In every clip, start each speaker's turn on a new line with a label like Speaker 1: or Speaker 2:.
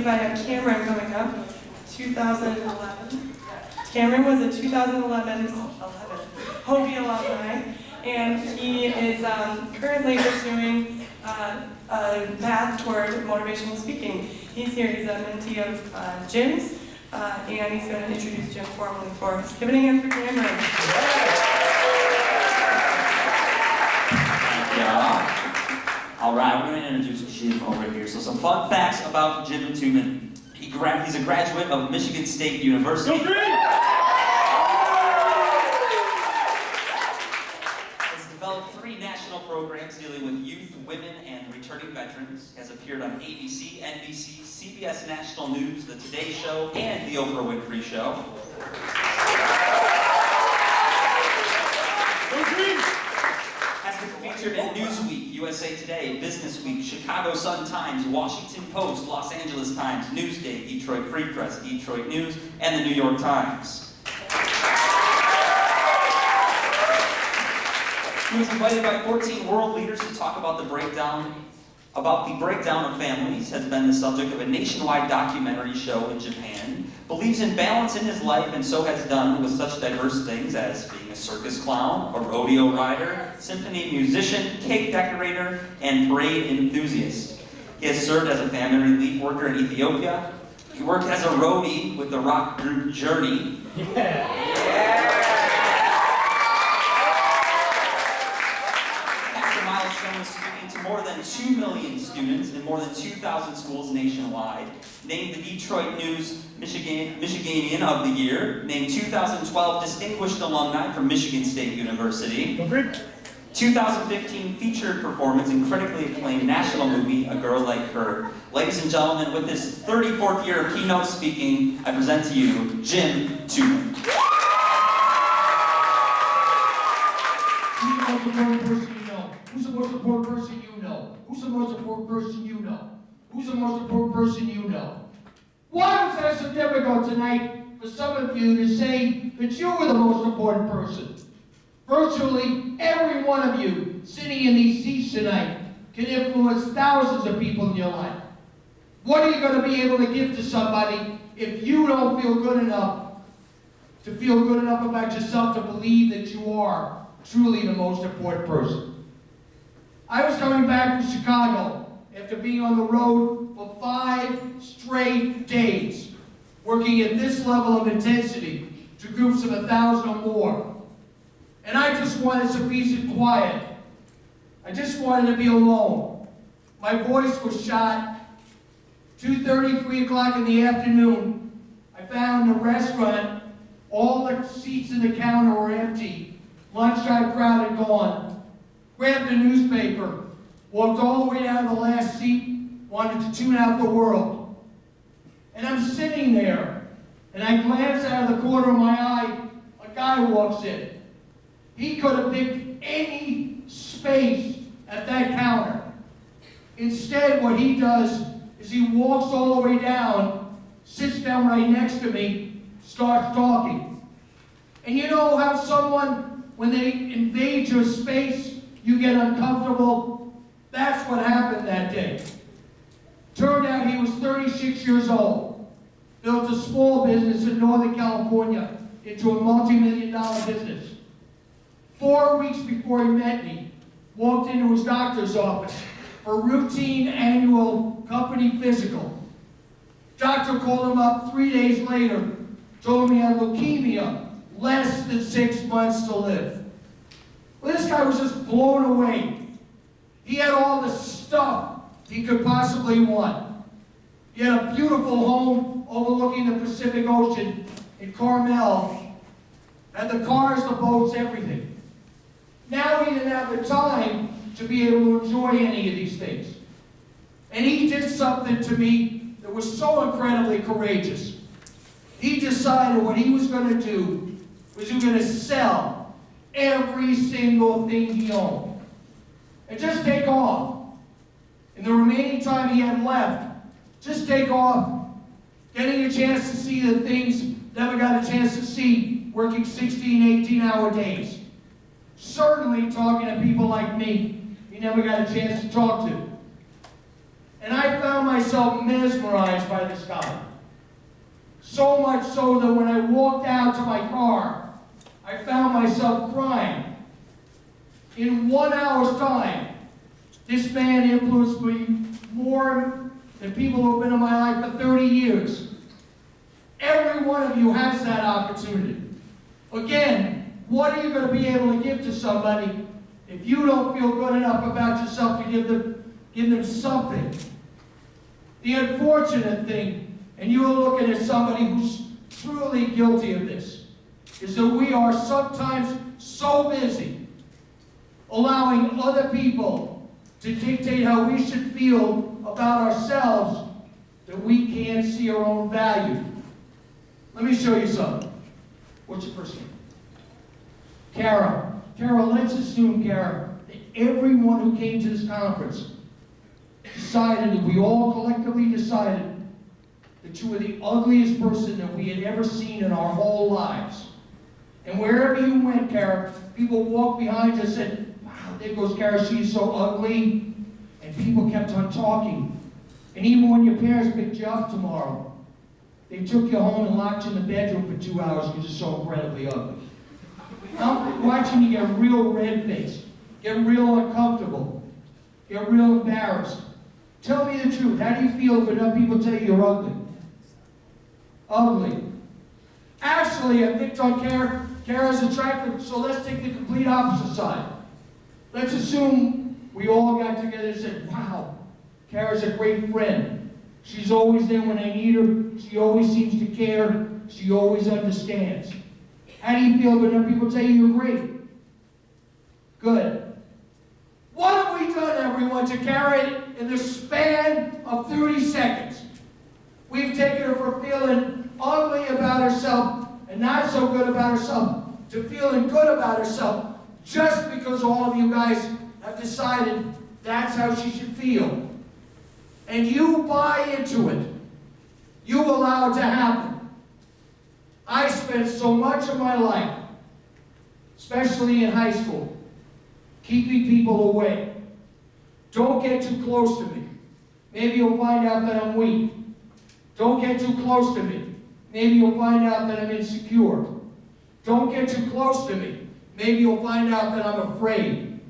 Speaker 1: I have Cameron coming up, 2011. Cameron was a 2011 HOBY alumni, and he is currently pursuing a path toward motivational speaking. He's here, he's a mentee of Jim's, and he's going to introduce Jim formally for us. Give it a hand for Cameron.
Speaker 2: Yeah. All right, we're going to introduce Jim over here. So some fun facts about Jim Tuman. He's a graduate of Michigan State University. Has developed 3 national programs dealing with youth, women, and returning veterans. Has appeared on ABC, NBC, CBS National News, The Today Show, and The Oprah Winfrey Show. Has been featured in Newsweek, USA Today, Business Week, Chicago Sun-Times, Washington Post, Los Angeles Times, Newsday, Detroit Free Press, Detroit News, and the New York Times. He was invited by 14 world leaders to talk about the breakdown of families, has been the subject of a nationwide documentary show in Japan, believes in balance in his life, and so has done with such diverse things as being a circus clown, a rodeo rider, symphony musician, cake decorator, and parade enthusiast. He has served as a family relief worker in Ethiopia. He worked as a roadie with the rock group Journey. Speaking to more than 2 million students in more than 2,000 schools nationwide, named the Detroit News Michiganian of the Year, named 2012 Distinguished Alumni from Michigan State University, 2015 featured performance in critically acclaimed national movie, A Girl Like Her. Ladies and gentlemen, with his 34th year of keynote speaking, I present to you, Jim Tuman.
Speaker 3: Who's the most important person you know? Who's the most important person you know? Who's the most important person you know? Why was that so difficult tonight for some of you to say that you were the most important person? Virtually every one of you sitting in these seats tonight can influence thousands of people in your life. What are you going to be able to give to somebody if you don't feel good enough about yourself to believe that you are truly the most important person? I was coming back from Chicago after being on the road for 5 straight days, working at this level of intensity to groups of 1,000 or more. And I just wanted some peace and quiet. I just wanted to be alone. My voice was shot. 2:30, 3 o'clock in the afternoon, I found a restaurant. All the seats in the counter were empty. Lunchtime crowd had gone. Grabbed a newspaper, walked all the way down to the last seat, wanted to tune out the world. And I'm sitting there, and I glance out of the corner of my eye, a guy walks in. He could have picked any space at that counter. Instead, what he does is he walks all the way down, sits down right next to me, starts talking. And you know how someone, when they invade your space, you get uncomfortable? That's what happened that day. Turned out he was 36 years old, built a small business in Northern California into a multi-million-dollar business. 4 weeks before he met me, walked into his doctor's office for a routine annual company physical. Doctor called him up 3 days later, told him he had leukemia, less than 6 months to live. Well, this guy was just blown away. He had all the stuff he could possibly want. He had a beautiful home overlooking the Pacific Ocean in Carmel. Had the cars, the boats, everything. Now he didn't have the time to be able to enjoy any of these things. And he did something to me that was so incredibly courageous. He decided what he was going to do was he was going to sell every single thing he owned and just take off. In the remaining time he had left, just take off, getting a chance to see the things never got a chance to see, working 16, 18-hour days. Certainly talking to people like me he never got a chance to talk to. And I found myself mesmerized by this guy. So much so that when I walked out to my car, I found myself crying. In 1 hour's time, this man influenced me more than people who have been in my life for 30 years. Every one of you has that opportunity. Again, what are you going to be able to give to somebody if you don't feel good enough about yourself to give them something? The unfortunate thing, and you are looking at somebody who's truly guilty of this, is that we are sometimes so busy allowing other people to dictate how we should feel about ourselves that we can't see our own value. Let me show you something. What's your first name? Kara. Kara, let's assume, Kara, that everyone who came to this conference decided, that we all collectively decided, that you were the ugliest person that we had ever seen in our whole lives. And wherever you went, Kara, people walked behind you and said, wow, there goes Kara, she's so ugly. And people kept on talking. And even when your parents picked you up tomorrow, they took you home and locked you in the bedroom for 2 hours because you're so incredibly ugly. I'm watching you get real red-faced, get real uncomfortable, get real embarrassed. Tell me the truth. How do you feel if enough people tell you you're ugly? Ugly. Actually, I picked on Kara. Kara's attractive, so let's take the complete opposite side. Let's assume we all got together and said, wow, Kara's a great friend. She's always there when I need her. She always seems to care. She always understands. How do you feel when people tell you you're great? Good. What have we done, everyone, to Kara in the span of 30 seconds? We've taken her from feeling ugly about herself and not so good about herself to feeling good about herself just because all of you guys have decided that's how she should feel. And you buy into it. You allow it to happen. I spent so much of my life, especially in high school, keeping people away. Don't get too close to me. Maybe you'll find out that I'm weak. Don't get too close to me. Maybe you'll find out that I'm insecure. Don't get too close to me. Maybe you'll find out that I'm afraid.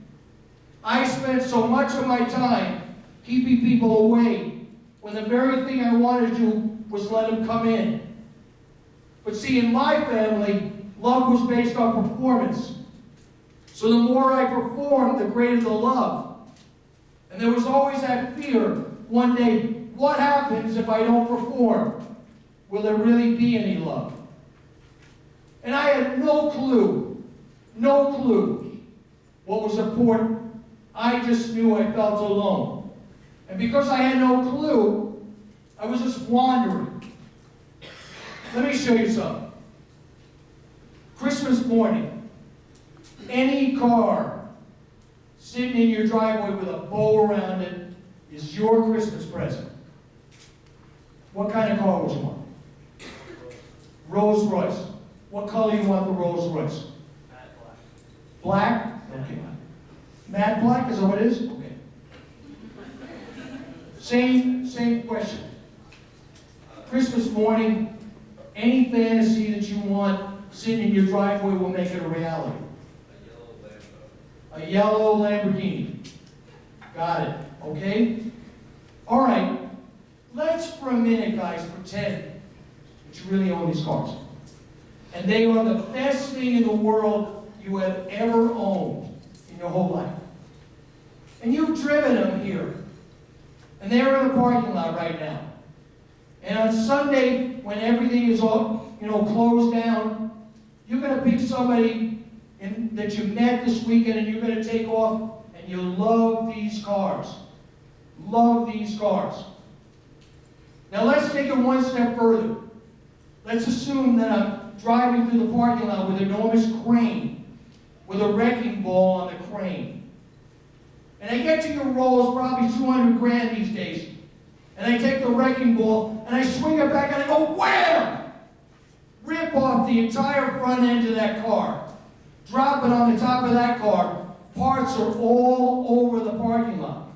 Speaker 3: I spent so much of my time keeping people away when the very thing I wanted to do was let them come in. But see, in my family, love was based on performance. So the more I performed, the greater the love. And there was always that fear one day, what happens if I don't perform? Will there really be any love? And I had no clue what was important. I just knew I felt alone. And because I had no clue, I was just wandering. Let me show you something. Christmas morning, any car sitting in your driveway with a bow around it is your Christmas present. What kind of car would you want? Rolls Royce. What color you want the Rolls Royce?
Speaker 4: Matte black.
Speaker 3: Black? Okay. Matte black, is that what it is? Okay. Same question. Christmas morning, any fantasy that you want sitting in your driveway will make it a reality. A yellow Lamborghini. Got it. Okay? All right. Let's for a minute, guys, pretend that you really own these cars. And they are the best thing in the world you have ever owned in your whole life. And you've driven them here. And they're in the parking lot right now. And on Sunday, when everything is all, closed down, you're going to pick somebody that you met this weekend and you're going to take off, and you love these cars. Love these cars. Now let's take it one step further. Let's assume that I'm driving through the parking lot with an enormous crane, with a wrecking ball on the crane. And I get to your Rolls, probably 200 grand these days. And I take the wrecking ball and I swing it back and I go, wham! Rip off the entire front end of that car. Drop it on the top of that car. Parts are all over the parking lot.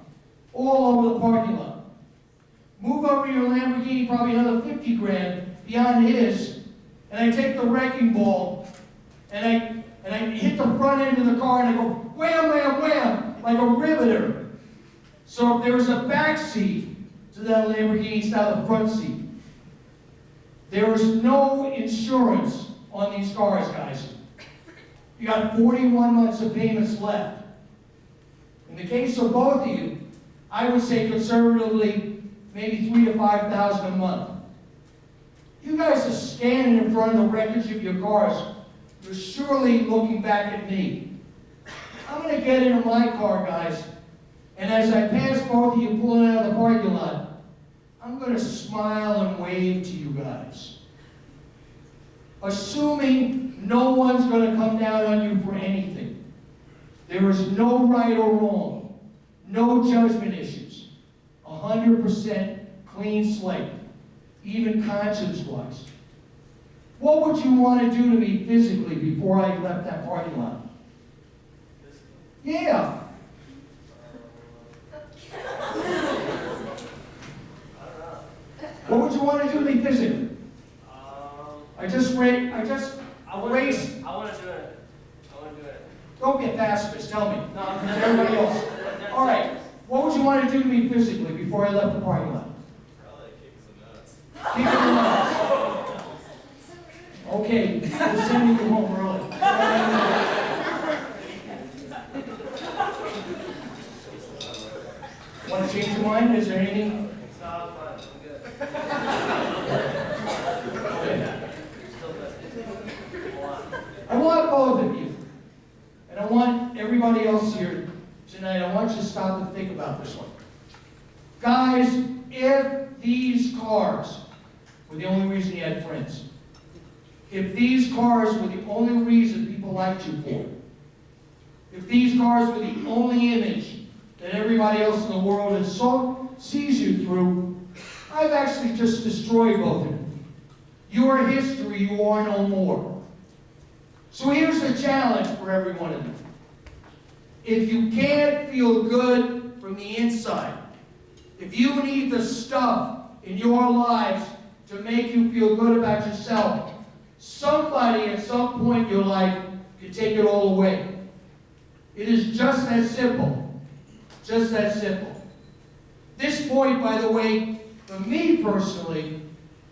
Speaker 3: All over the parking lot. move over to your Lamborghini probably another 50 grand beyond his, and I take the wrecking ball, and I hit the front end of the car, and I go wham, wham, wham, like a riveter. So if there was a back seat to that Lamborghini instead of the front seat, there was no insurance on these cars, guys. You got 41 months of payments left. In the case of both of you, I would say conservatively, maybe $3,000 to $5,000 a month. You guys are standing in front of the wreckage of your cars. You're surely looking back at me. I'm going to get into my car, guys, and as I pass both of you pulling out of the parking lot, I'm going to smile and wave to you guys. Assuming no one's going to come down on you for anything. There is no right or wrong, no judgment issues, 100% clean slate, even conscience-wise. What would you want to do to me physically before I left that parking lot? Yeah. What would you want to do to me physically? I
Speaker 4: want to do it.
Speaker 3: Don't be a pacifist, tell me.
Speaker 4: No, I'm
Speaker 3: Everybody else. All right. What would you want to do to me physically before I left the parking lot?
Speaker 5: Probably kick some nuts.
Speaker 3: Kick some nuts. Okay, we'll send you home early. Want to change your mind? Is there anything?
Speaker 4: No, I'm fine. I'm good.
Speaker 3: Okay.
Speaker 4: Still good. Hold on.
Speaker 3: I want both of you, and I want everybody else here tonight, I want you to stop and think about this one. Guys, if these cars were the only reason you had friends, if these cars were the only reason people liked you for, if these cars were the only image that everybody else in the world sees you through, I've actually just destroyed both of you. You are history, you are no more. So here's the challenge for every one of you. If you can't feel good from the inside, if you need the stuff in your lives to make you feel good about yourself, somebody at some point in your life can take it all away. It is just that simple. Just that simple. This point, by the way, for me personally,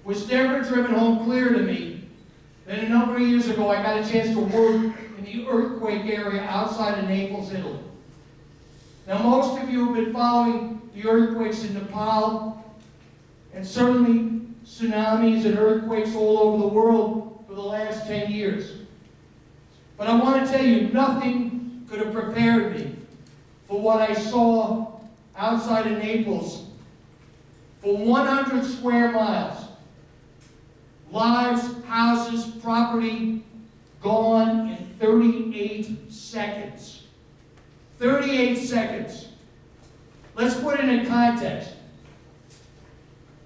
Speaker 3: was never driven home clear to me. Then a number of years ago, I got a chance to work in the earthquake area outside of Naples, Italy. Now, most of you have been following the earthquakes in Nepal, and certainly tsunamis and earthquakes all over the world for the last 10 years. But I want to tell you, nothing could have prepared me for what I saw outside of Naples for 100 square miles. Lives, houses, property gone in 38 seconds. 38 seconds. Let's put it in context.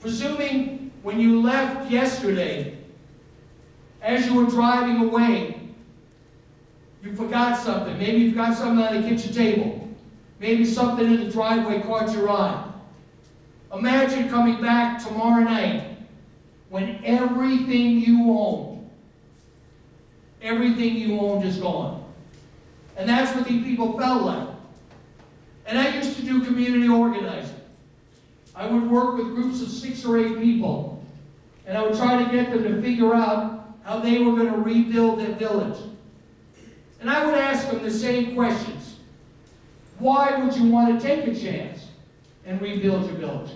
Speaker 3: Presuming when you left yesterday, as you were driving away, you forgot something. Maybe you forgot something on the kitchen table. Maybe something in the driveway caught your eye. Imagine coming back tomorrow night when everything you owned is gone. And that's what these people felt like. And I used to do community organizing. I would work with groups of 6 or 8 people, and I would try to get them to figure out how they were going to rebuild their village. And I would ask them the same questions. Why would you want to take a chance and rebuild your village?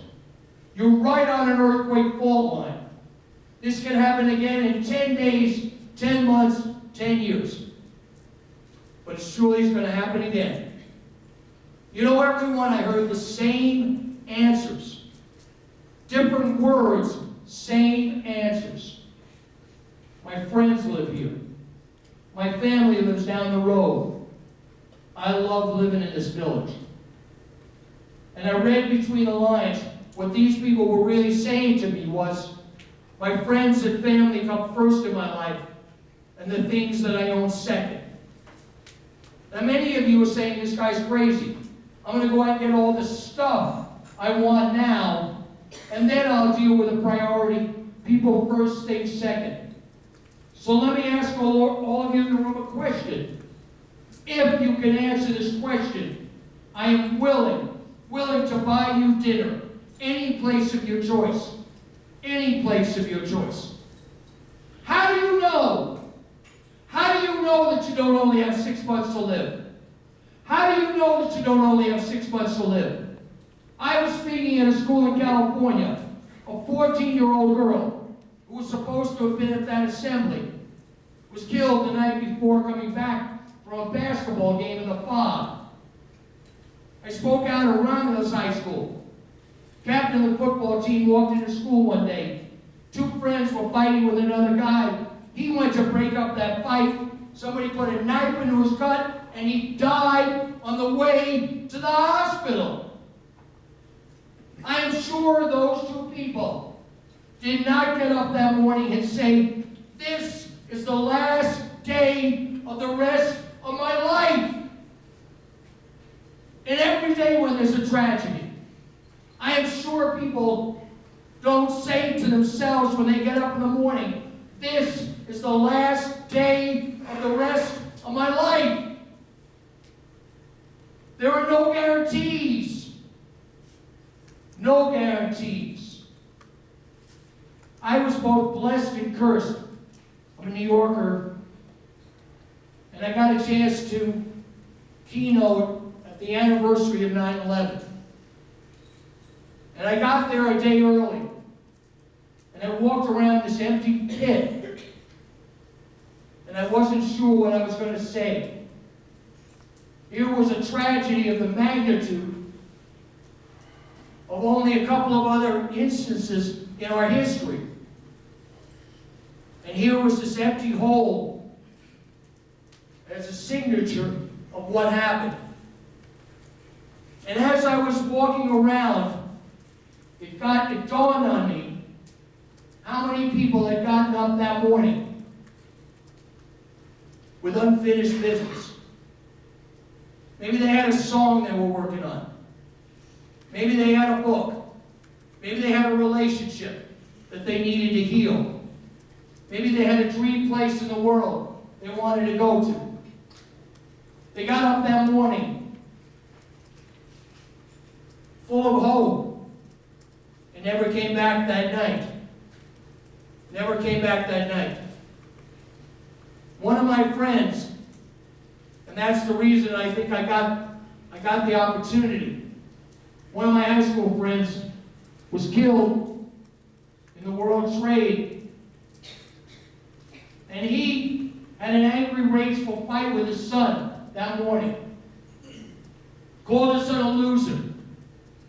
Speaker 3: You're right on an earthquake fault line. This can happen again in 10 days, 10 months, 10 years. But surely it's going to happen again. You know, everyone, I heard the same answers. Different words, same answers. My friends live here. My family lives down the road. I love living in this village. And I read between the lines, what these people were really saying to me was, my friends and family come first in my life, and the things that I own second. Now, many of you are saying, this guy's crazy. I'm going to go out and get all the stuff I want now, And then I'll deal with a priority. People first, things second. So let me ask all of you in the room a question. If you can answer this question, I am willing to buy you dinner, any place of your choice. Any place of your choice. How do you know? How do you know that you don't only have 6 months to live? How do you know that you don't only have 6 months to live? I was speaking at a school in California. A 14-year-old girl who was supposed to have been at that assembly was killed the night before coming back from a basketball game in the fog. I spoke out at Romulus High School. Captain of the football team walked into school one day. 2 friends were fighting with another guy. He went to break up that fight. Somebody put a knife into his gut, and he died on the way to the hospital. I am sure those 2 people did not get up that morning and say, "This is the last day of the rest of my life." And every day when there's a tragedy, I am sure people don't say to themselves when they get up in the morning, "This is the last day of the rest of my life." There are no guarantees. No guarantees. I was both blessed and cursed. I'm a New Yorker, and I got a chance to keynote at the anniversary of 9/11. And I got there a day early, and I walked around this empty pit, and I wasn't sure what I was going to say. Here was a tragedy of the magnitude of only a couple of other instances in our history. And here was this empty hole as a signature of what happened. And as I was walking around, it dawned on me how many people had gotten up that morning with unfinished business. Maybe they had a song they were working on. Maybe they had a book. Maybe they had a relationship that they needed to heal. Maybe they had a dream place in the world they wanted to go to. They got up that morning full of hope and never came back that night. Never came back that night. One of my friends, and that's the reason I think I got the opportunity. One of my high school friends was killed in the World Trade. And he had an angry, rageful fight with his son that morning. Called his son a loser.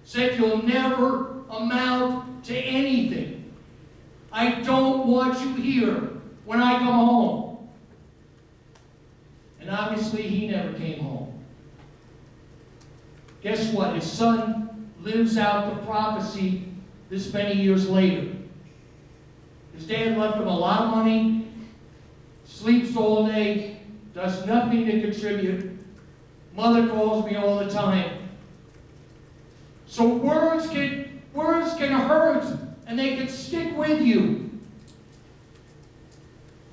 Speaker 3: Said, "You'll never amount to anything. I don't want you here when I come home." And obviously he never came home. Guess what? His son lives out the prophecy this many years later. His dad left him a lot of money, sleeps all day, does nothing to contribute. Mother calls me all the time. So words can hurt, and they can stick with you.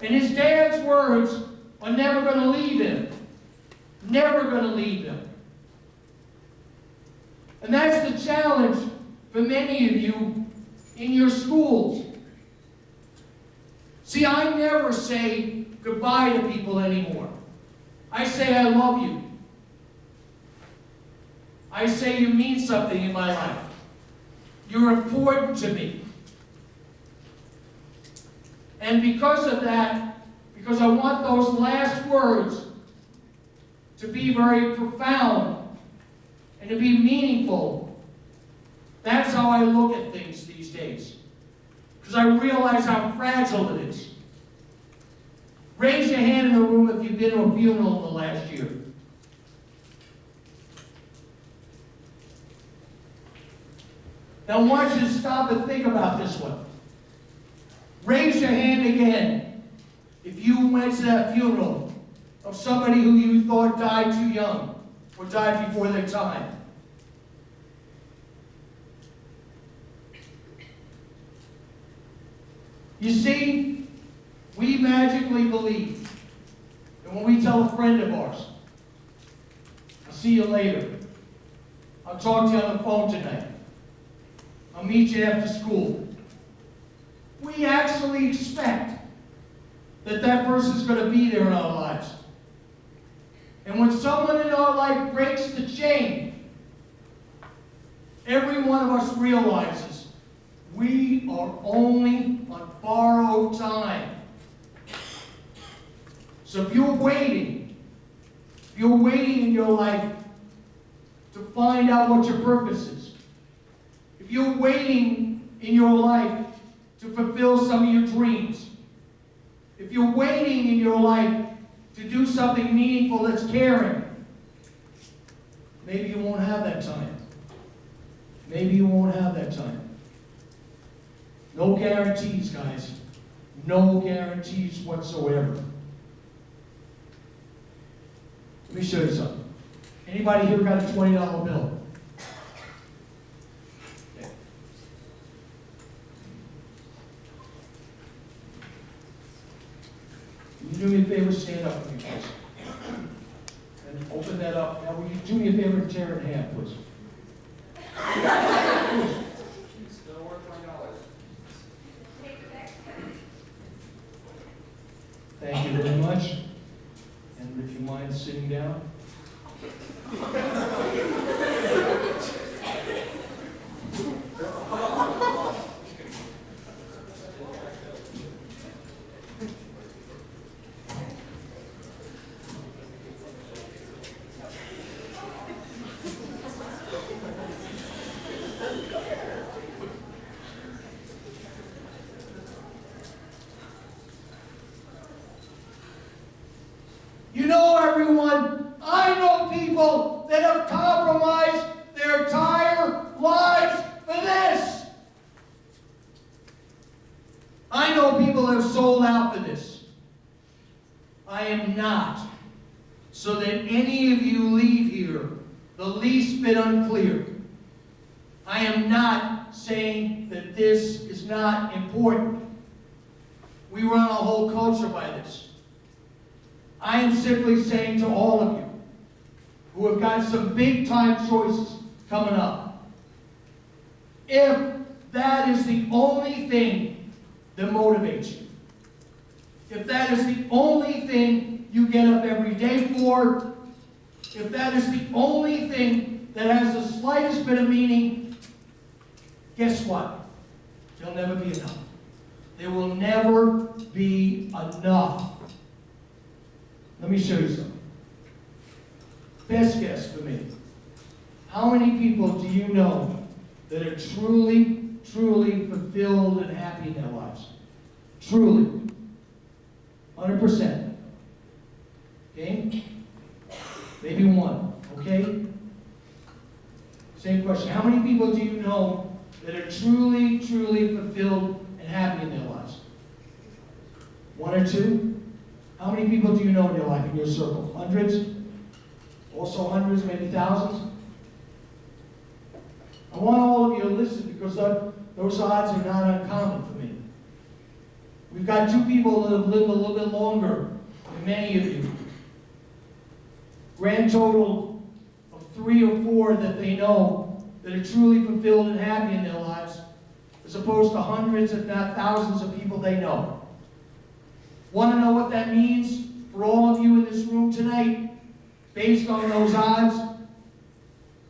Speaker 3: And his dad's words are never going to leave him. Never going to leave him. And that's the challenge for many of you in your schools. See, I never say goodbye to people anymore. I say I love you. I say you mean something in my life. You're important to me. And because of that, because I want those last words to be very profound and to be meaningful, that's how I look at things these days. Because I realize how fragile it is. Raise your hand in the room if you've been to a funeral in the last year. Now I want you to stop and think about this one. Raise your hand again if you went to that funeral of somebody who you thought died too young or died before their time. You see, we magically believe that when we tell a friend of ours, I'll see you later, I'll talk to you on the phone tonight, I'll meet you after school, we actually expect that that person's going to be there in our lives. And when someone in our life breaks the chain, every one of us realizes we are only on borrowed time. So if you're waiting in your life to find out what your purpose is, if you're waiting in your life to fulfill some of your dreams, if you're waiting in your life to do something meaningful that's caring, maybe you won't have that time. Maybe you won't have that time. No guarantees, guys. No guarantees whatsoever. Let me show you something. Anybody here got a $20 bill? Okay. Will you do me a favor, stand up for me, please. And open that up. Now, will you do me a favor and tear it in half, please?
Speaker 5: Still worth $20.
Speaker 3: Thank you very much. And if you mind sitting down. You know, everyone, I know people that have compromised their entire lives for this. I know people that have sold out for this. I am not, so that any of you leave here the least bit unclear. I am not saying that this is not important. We run a whole culture by this. I am simply saying to all of you who have got some big time choices coming up, if that is the only thing that motivates you, if that is the only thing you get up every day for, if that is the only thing that has the slightest bit of meaning, guess what? There'll never be enough. There will never be enough. Let me show you something. Best guess for me. How many people do you know that are truly, truly fulfilled and happy in their lives? Truly. 100%. Okay? Maybe one. Okay? Same question. How many people do you know that are truly, truly fulfilled and happy in their lives? One or two? How many people do you know in your life, in your circle? Hundreds? Also hundreds, maybe thousands? I want all of you to listen because those odds are not uncommon for me. We've got two people that have lived a little bit longer than many of you. Grand total of 3 or 4 that they know that are truly fulfilled and happy in their lives, as opposed to hundreds, if not thousands of people they know. Want to know what that means for all of you in this room tonight? Based on those odds,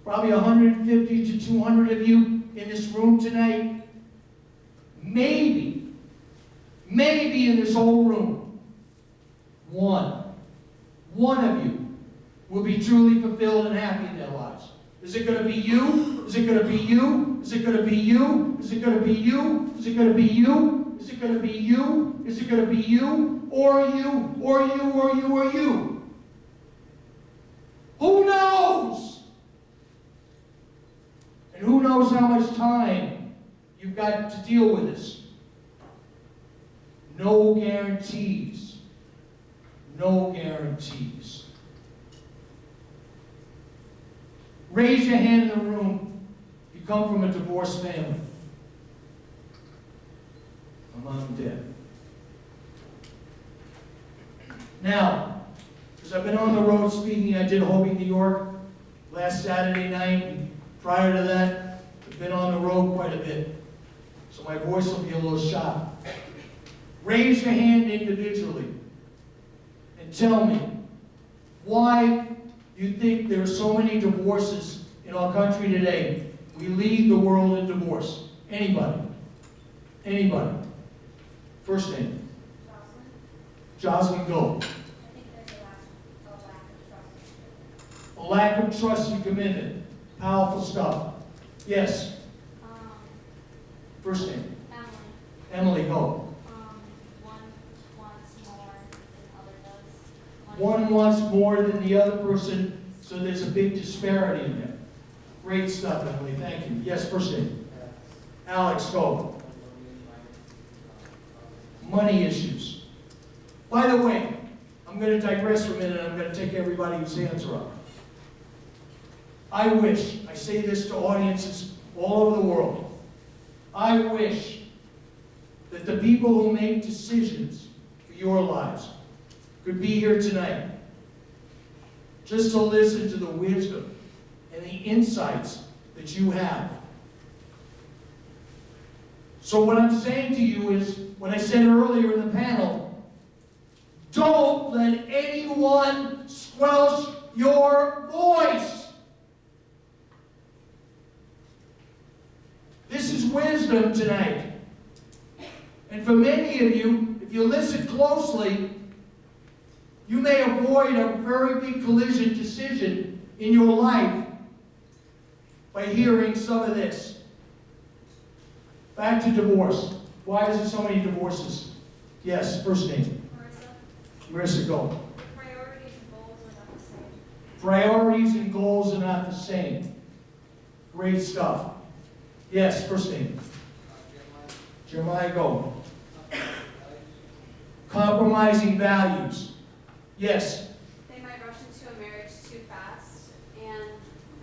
Speaker 3: probably 150 to 200 of you in this room tonight, maybe in this whole room, one of you will be truly fulfilled and happy in their lives. Is it going to be you? Is it going to be you? Is it going to be you? Is it going to be you? Is it going to be you? Is it going to be you? Is it going to be you? Or you? Or you? Or you? Or you? Who knows? And who knows how much time you've got to deal with this? No guarantees. No guarantees. Raise your hand in the room if you come from a divorced family. My mom dead. Now, as I've been on the road speaking, I did HOBY, New York last Saturday night. And prior to that, I've been on the road quite a bit. So my voice will be a little shot. Raise your hand individually and tell me why you think there are so many divorces in our country today. We lead the world in divorce. Anybody? Anybody? First name. Jocelyn, go.
Speaker 6: I think there's a lack of trust.
Speaker 3: A lack of trust and commitment. Powerful stuff. Yes. First name.
Speaker 6: Emily.
Speaker 3: Emily, go.
Speaker 6: One wants more than the other does.
Speaker 3: One wants more than the other person, so there's a big disparity in there. Great stuff, Emily. Thank you. Yes, first name. Alex, go. Money issues. By the way, I'm going to digress for a minute and I'm going to take everybody whose hands are up. I wish, I say this to audiences all over the world, I wish that the people who make decisions for your lives could be here tonight just to listen to the wisdom and the insights that you have. So what I'm saying to you is, what I said earlier in the panel, don't let anyone squelch your voice. This is wisdom tonight. And for many of you, if you listen closely, you may avoid a very big collision decision in your life by hearing some of this. Back to divorce. Why is there so many divorces? Yes, first name. Marissa, go.
Speaker 6: Priorities and goals are not the same.
Speaker 3: Priorities and goals are not the same. Great stuff. Yes, first name. Jeremiah, go. Compromising values. Yes.
Speaker 7: They might rush into a marriage too fast, and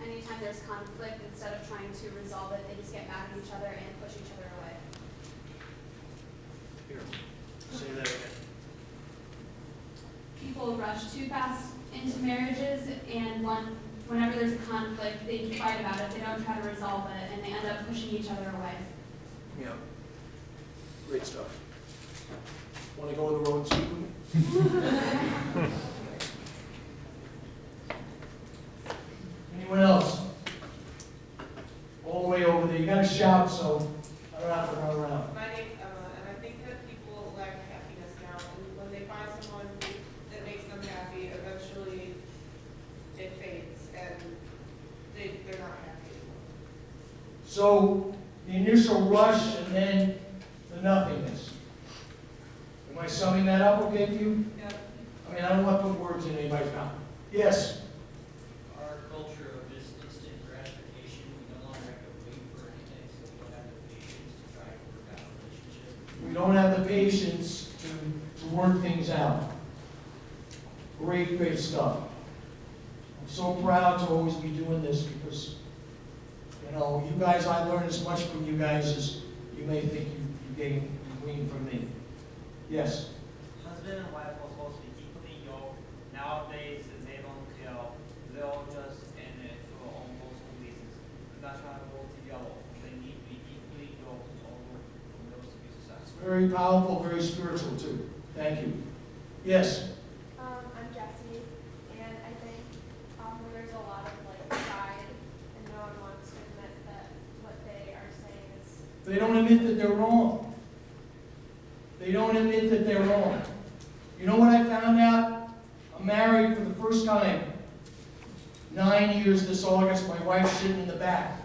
Speaker 7: anytime there's conflict, instead of trying to resolve it, they just get mad at each other and push each other away.
Speaker 3: Here, say that again.
Speaker 7: People rush too fast into marriages, and whenever there's a conflict, they fight about it, they don't try to resolve it, and they end up pushing each other away.
Speaker 3: Yeah. Great stuff. Want to go on the road and speak with me? Anyone else? All the way over there. You got to shout so I don't have to run around.
Speaker 8: My name's Emma, and I think that people lack happiness now. And when they find someone that makes them happy, eventually it fades, and they're not happy anymore.
Speaker 3: So the initial rush and then the nothingness. Am I summing that up okay for you?
Speaker 8: Yep.
Speaker 3: I mean, I don't want to put words in anybody's mouth. Yes.
Speaker 5: Our culture of just instant gratification, we no longer have to wait for anything, so we don't have the patience to try to work out a relationship.
Speaker 3: We don't have the patience to work things out. Great, great stuff. I'm so proud to always be doing this because, you know, you guys, I learn as much from you guys as you may think you glean from me. Yes.
Speaker 5: Husband and wife are supposed to be equally yoked. Nowadays, they don't care. They're all just in it for almost reasons. They're not trying to work together. They need to be equally yoked in order for those to be successful.
Speaker 3: Very powerful, very spiritual too. Thank you. Yes.
Speaker 6: I'm Jessie, and I think there's a lot of pride, and no one wants to admit that what they are saying is.
Speaker 3: They don't admit that they're wrong. They don't admit that they're wrong. You know what I found out? I'm married for the first time. 9 years this August. My wife's sitting in the back.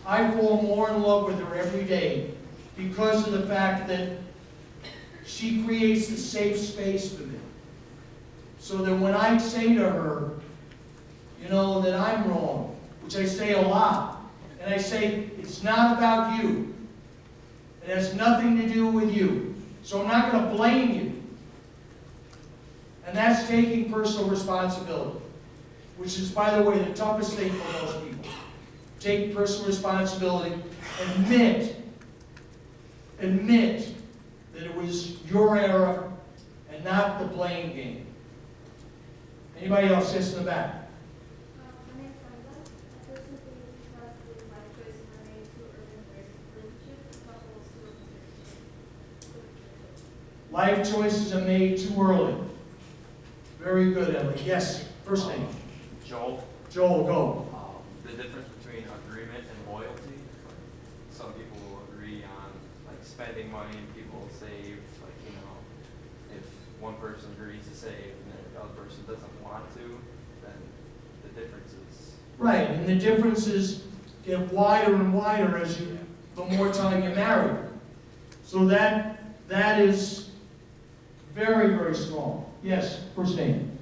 Speaker 3: I fall more in love with her every day because of the fact that she creates the safe space for me. So that when I say to her, you know, that I'm wrong, which I say a lot, and I say, it's not about you. It has nothing to do with you. So I'm not going to blame you. And that's taking personal responsibility, which is, by the way, the toughest thing for most people. Take personal responsibility. Admit that it was your era and not the playing game. Anybody else? Yes, in the back.
Speaker 6: My name's Brenda. I personally think it's because the life choices are made too urban relationships, couples too.
Speaker 3: Life choices are made too early. Very good, Emily. Yes, first name.
Speaker 9: Joel,
Speaker 3: Joel, go.
Speaker 9: the difference between agreement and loyalty. Some people will agree on like spending money and people will save. Like, you know, if one person agrees to save and the other person doesn't want to, then the difference is.
Speaker 3: Right, and the differences get wider and wider as the more time you're married. So that is very, very small. Yes, first name.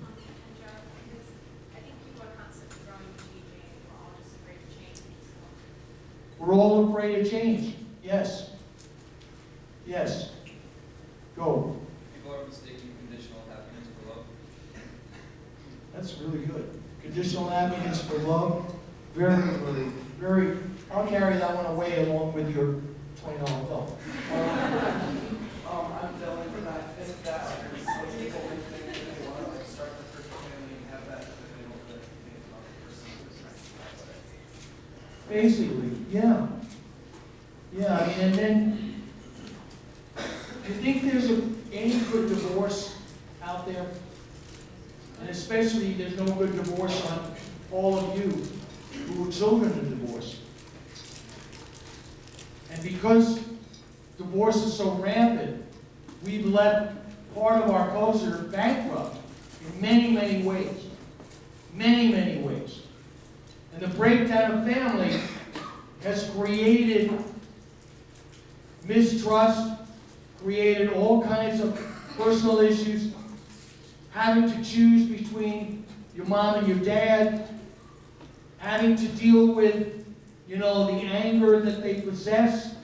Speaker 10: I think people are constantly growing and changing, and we're all just afraid to change. So.
Speaker 3: We're all afraid of change. Yes. Yes. Go.
Speaker 11: People are mistaking conditional happiness for love.
Speaker 3: That's really good. Conditional happiness for love. Very, very, very. I'll carry that one away along with your $20 bill.
Speaker 11: I'm Dylan, and I think that some people may think that they want to like start the first family and have that, but they don't really think about the person who's right.
Speaker 3: Basically, yeah. Yeah, I mean, and then, do you think there's any good divorce out there? And especially, there's no good divorce on all of you who are children of divorce. And because divorce is so rampant, we've left part of our culture bankrupt in many, many ways. Many, many ways. And the breakdown of family has created mistrust, created all kinds of personal issues, having to choose between your mom and your dad, having to deal with, you know, the anger that they possess.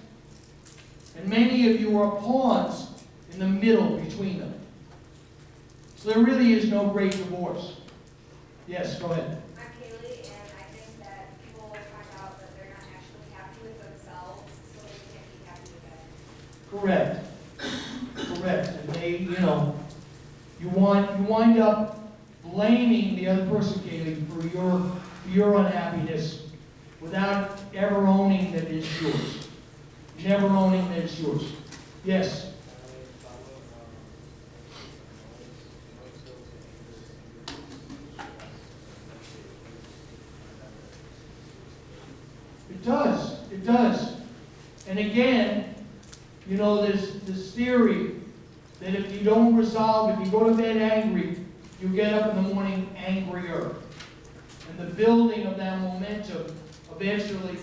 Speaker 3: And many of you are pawns in the middle between them. So there really is no great divorce. Yes, go ahead.
Speaker 10: I'm Kaylee, and I think that people find out that they're not actually happy with themselves, so they can't be happy with others.
Speaker 3: Correct. Correct. And they, you know, you wind up blaming the other person, Kaylee, for your unhappiness without ever owning that it's yours. Never owning that it's yours. Yes. It does. It does. And again, you know, there's this theory that if you don't resolve, if you go to bed angry, you get up in the morning angrier. And the building of that momentum, eventually,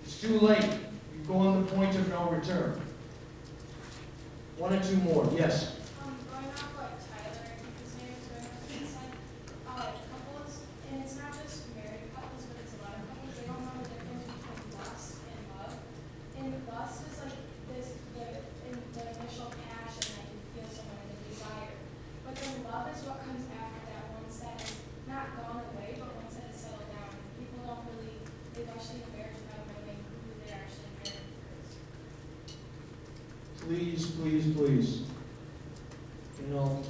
Speaker 3: it's too late. You go on the point of no return. One or two more. Yes.
Speaker 6: Going off like Tyler, I think his name is going off, it's like couples, and it's not just married couples, but it's a lot of couples, they don't know the difference between lust and love. And lust is like the initial passion that you feel someone and the desire. But then love is what comes after that once that has not gone away, but once that has settled down. People don't really, they rush into marriage without knowing who they're actually marrying first.
Speaker 3: Please, please, please. You know,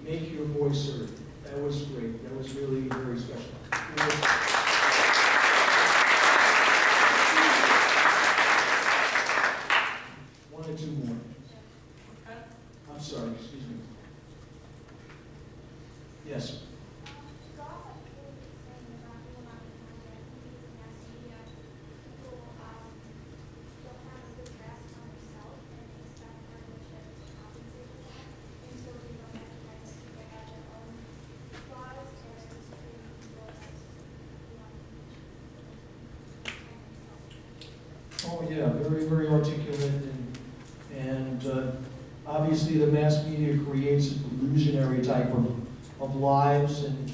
Speaker 3: make your voice heard. That was great. That was really very special. One or two more. I'm sorry, excuse me. Yes. Oh yeah, very, very articulate, and obviously the mass media creates an illusionary type of lives, and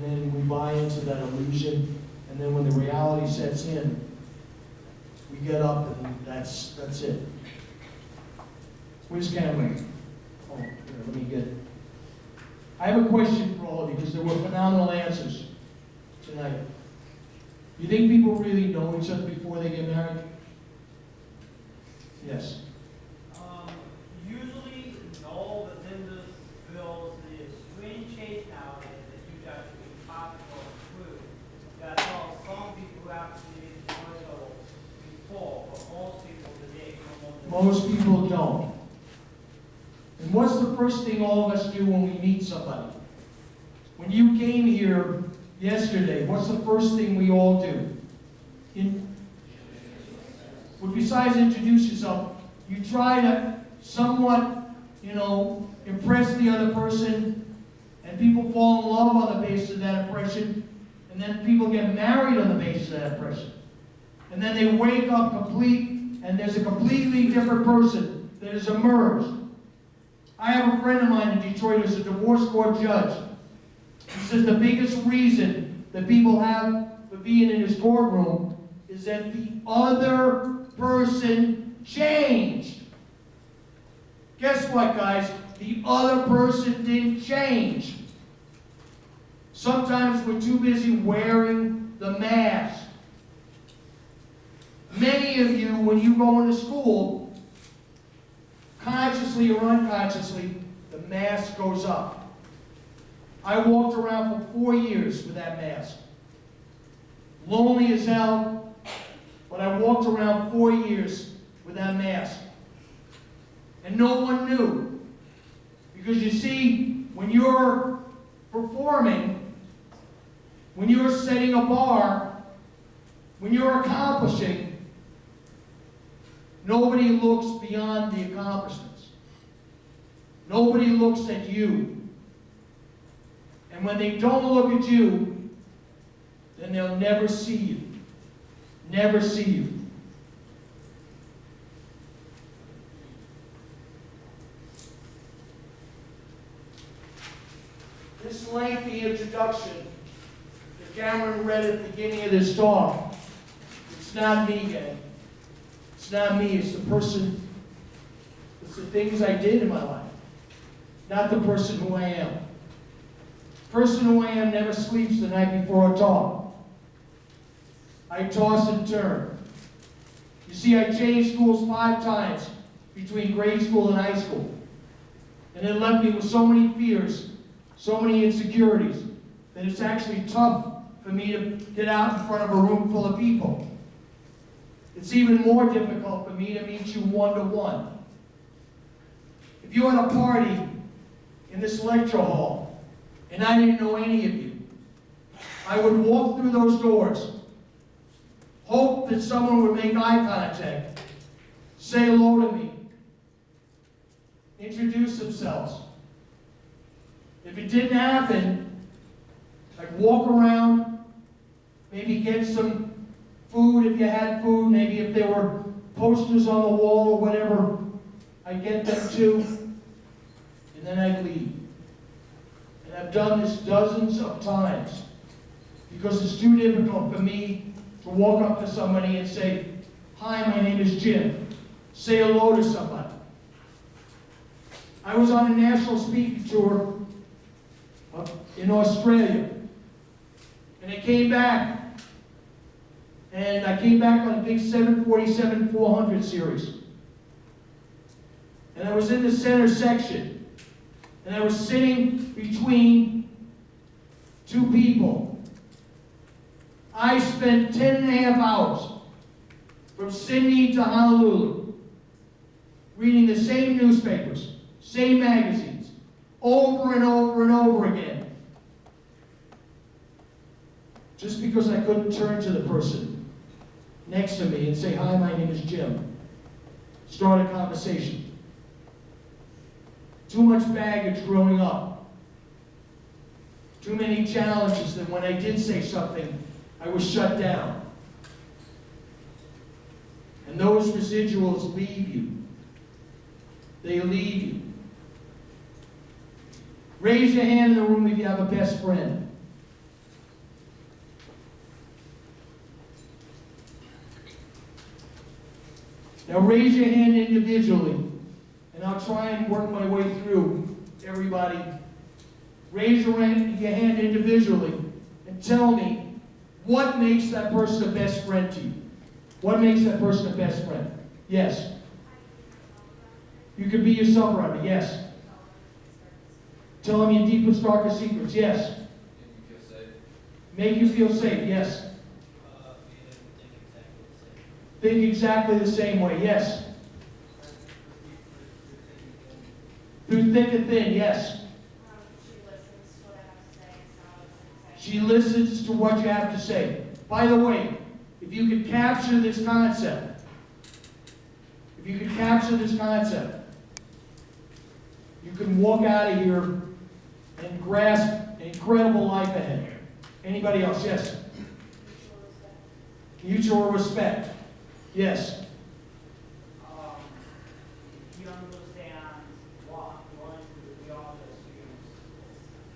Speaker 3: then we buy into that illusion, and then when the reality sets in, we get up and that's it. Where's Cameron? Oh, here, let me get. I have a question for all of you because there were phenomenal answers tonight. You think people really know each other before they get married? Yes. Most people don't. And what's the first thing all of us do when we meet somebody? When you came here yesterday, what's the first thing we all do? Well, besides introduce yourself, you try to somewhat, impress the other person, and people fall in love on the basis of that impression, and then people get married on the basis of that impression. And then they wake up complete, and there's a completely different person that has emerged. I have a friend of mine in Detroit who's a divorce court judge. He says the biggest reason that people have for being in his courtroom is that the other person changed. Guess what, guys? The other person didn't change. Sometimes we're too busy wearing the mask. Many of you, when you go into school, consciously or unconsciously, the mask goes up. I walked around for 4 years with that mask. Lonely as hell, but I walked around 4 years with that mask. And no one knew. Because you see, when you're performing, when you're setting a bar, when you're accomplishing, nobody looks beyond the accomplishments. Nobody looks at you. And when they don't look at you, then they'll never see you. Never see you. This lengthy introduction that Cameron read at the beginning of this talk, it's not me, gang. It's not me, it's the person, it's the things I did in my life, not the person who I am. The person who I am never sleeps the night before a talk. I toss and turn. You see, I changed schools 5 times between grade school and high school. And it left me with so many fears, so many insecurities, that it's actually tough for me to get out in front of a room full of people. It's even more difficult for me to meet you one-to-one. If you had a party in this lecture hall, and I didn't know any of you, I would walk through those doors, hope that someone would make eye contact, say hello to me, introduce themselves. If it didn't happen, I'd walk around, maybe get some food if you had food, maybe if there were posters on the wall or whatever, I'd get them too, and then I'd leave. And I've done this dozens of times because it's too difficult for me to walk up to somebody and say, "Hi, my name is Jim." Say hello to somebody. I was on a national speaking tour in Australia, and I came back on a big 747-400 series. And I was in the center section, and I was sitting between 2 people. I spent 10.5 hours from Sydney to Honolulu reading the same newspapers, same magazines, over and over and over again. Just because I couldn't turn to the person next to me and say, "Hi, my name is Jim." Start a conversation. Too much baggage growing up. Too many challenges that when I did say something, I was shut down. And those residuals leave you. They leave you. Raise your hand in the room if you have a best friend. Now raise your hand individually, and I'll try and work my way through everybody. Raise your hand individually and tell me what makes that person a best friend to you. What makes that person a best friend? Yes. You can be yourself around me. Yes. Tell them your deepest, darkest secrets. Yes. Make you feel safe. Yes. Think exactly the same way. Yes. Through thick and thin, yes.
Speaker 6: She listens to what I have to say.
Speaker 3: She listens to what you have to say. By the way, if you could capture this concept, you can walk out of here and grasp an incredible life ahead. Anybody else? Yes. Mutual respect. Yes.
Speaker 5: He understands what I'm going through. We all just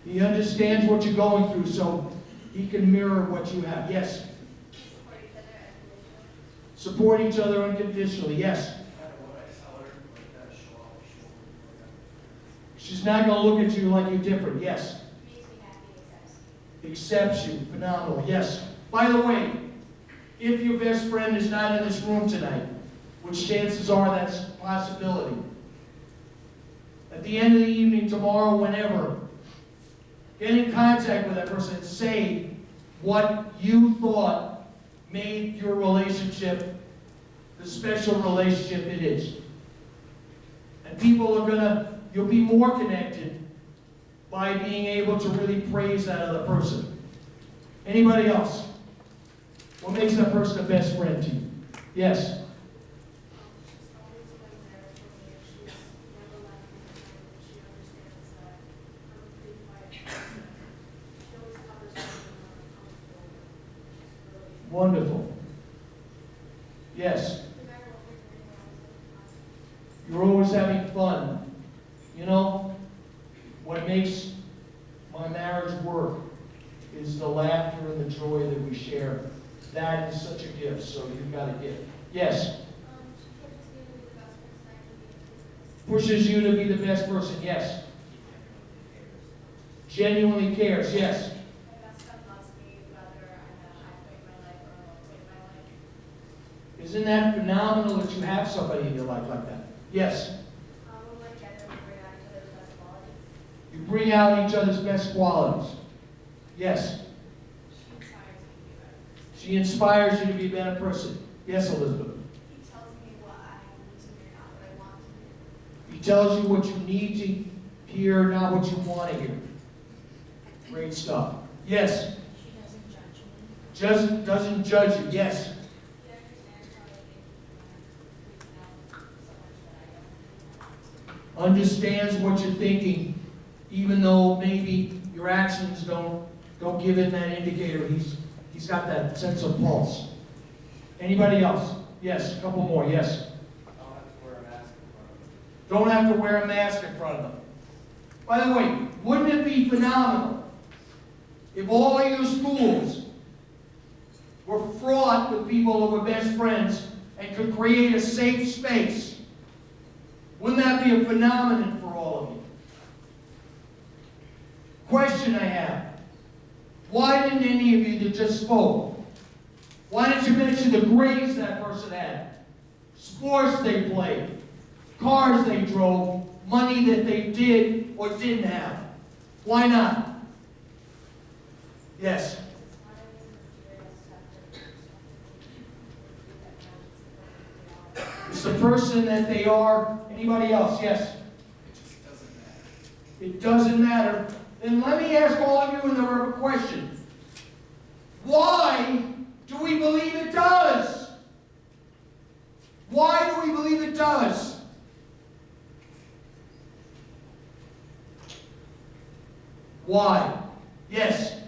Speaker 5: use.
Speaker 3: He understands what you're going through, so he can mirror what you have. Yes.
Speaker 6: Support each other unconditionally.
Speaker 3: Support each other unconditionally. Yes. She's not going to look at you like you're different. Yes.
Speaker 6: Makes me happy,
Speaker 3: Accepts you. Phenomenal. Yes. By the way, if your best friend is not in this room tonight, which chances are that's a possibility, at the end of the evening, tomorrow, whenever, get in contact with that person and say what you thought made your relationship the special relationship it is. And people are you'll be more connected by being able to really praise that other person. Anybody else? What makes that person a best friend to you? Yes.
Speaker 6: She's always been there for me. She's never left me behind. She understands that I'm a pretty quiet person. She always covers me when I'm uncomfortable. She's really,
Speaker 3: Wonderful. Yes.
Speaker 6: no matter what we're doing, we're always having fun.
Speaker 3: You're always having fun. You know, what makes my marriage work is the laughter and the joy that we share. That is such a gift, so you've got a gift. Yes.
Speaker 6: She pushes me to be the best person I can be in business.
Speaker 3: Pushes you to be the best person. Yes. Genuinely cares. Yes.
Speaker 6: My best friend loves me whether I'm at a high point in my life or a low point in my life.
Speaker 3: Isn't that phenomenal that you have somebody in your life like that? Yes.
Speaker 6: When we're together, we bring out each other's best qualities.
Speaker 3: You bring out each other's best qualities. Yes.
Speaker 6: She inspires me to be a better person.
Speaker 3: She inspires you to be a better person. Yes, Elizabeth.
Speaker 6: He tells me what I need to hear, not what I want to hear.
Speaker 3: He tells you what you need to hear, not what you want to hear. Great stuff. Yes.
Speaker 6: She doesn't judge me.
Speaker 3: Just doesn't judge you. Yes.
Speaker 6: She understands how I think when I'm freaking out so much that I don't.
Speaker 3: Understands what you're thinking, even though maybe your actions don't give it that indicator. He's got that sense of pulse. Anybody else? Yes, a couple more. Yes.
Speaker 11: Don't have to wear a mask in front of them.
Speaker 3: Don't have to wear a mask in front of them. By the way, wouldn't it be phenomenal if all of your schools were fraught with people who were best friends and could create a safe space? Wouldn't that be a phenomenon for all of you? Question I have. Why didn't any of you that just spoke, why didn't you mention the grades that person had, sports they played, cars they drove, money that they did or didn't have? Why not? Yes. It's the person that they are. Anybody else? Yes.
Speaker 11: It just doesn't matter.
Speaker 3: It doesn't matter. Then let me ask all of you another question. Why do we believe it does? Why do we believe it does? Why? Yes.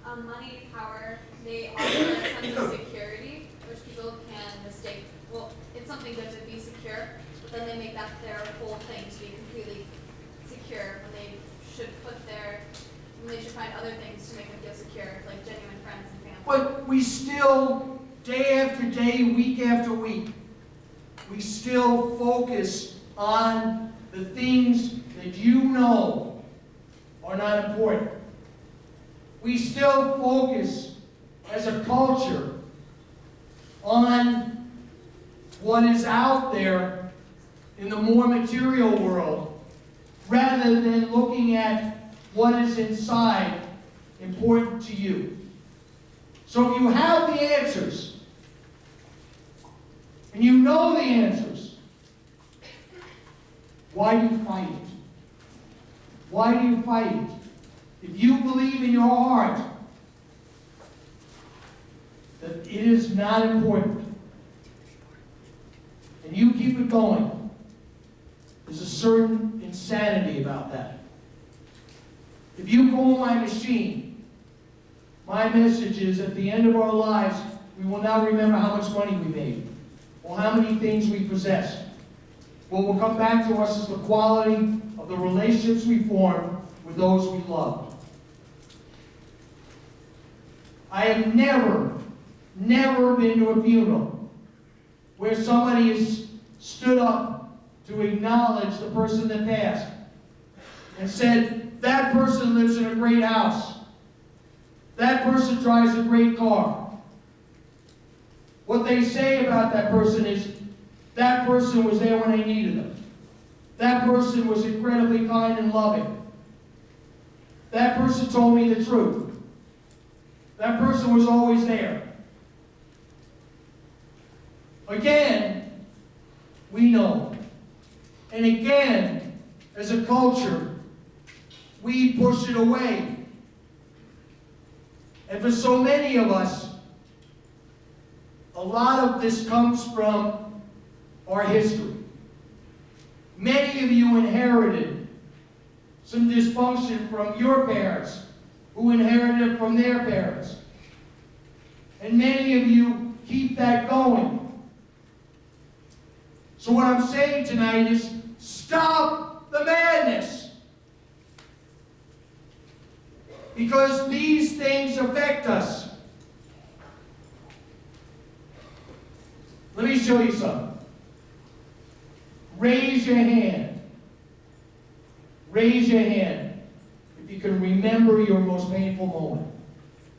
Speaker 7: Money, power, they offer a sense of security, which people can mistake. Well, it's something good to be secure, but then they make that their whole thing to be completely secure when they should find other things to make them feel secure, like genuine friends and family.
Speaker 3: But we still, day after day, week after week, we still focus on the things that you know are not important. We still focus as a culture on what is out there in the more material world rather than looking at what is inside important to you. So if you have the answers and you know the answers, why do you fight it? Why do you fight it? If you believe in your heart that it is not important, and you keep it going, there's a certain insanity about that. If you go on my machine, my message is at the end of our lives, we will not remember how much money we made or how many things we possessed. What will come back to us is the quality of the relationships we form with those we love. I have never been to a funeral where somebody has stood up to acknowledge the person that passed and said, that person lives in a great house. That person drives a great car. What they say about that person is, that person was there when I needed them. That person was incredibly kind and loving. That person told me the truth. That person was always there. Again, we know. And again, as a culture, we push it away. And for so many of us, a lot of this comes from our history. Many of you inherited some dysfunction from your parents, who inherited it from their parents. And many of you keep that going. So what I'm saying tonight is, stop the madness. Because these things affect us. Let me show you something. Raise your hand. Raise your hand if you can remember your most painful moment.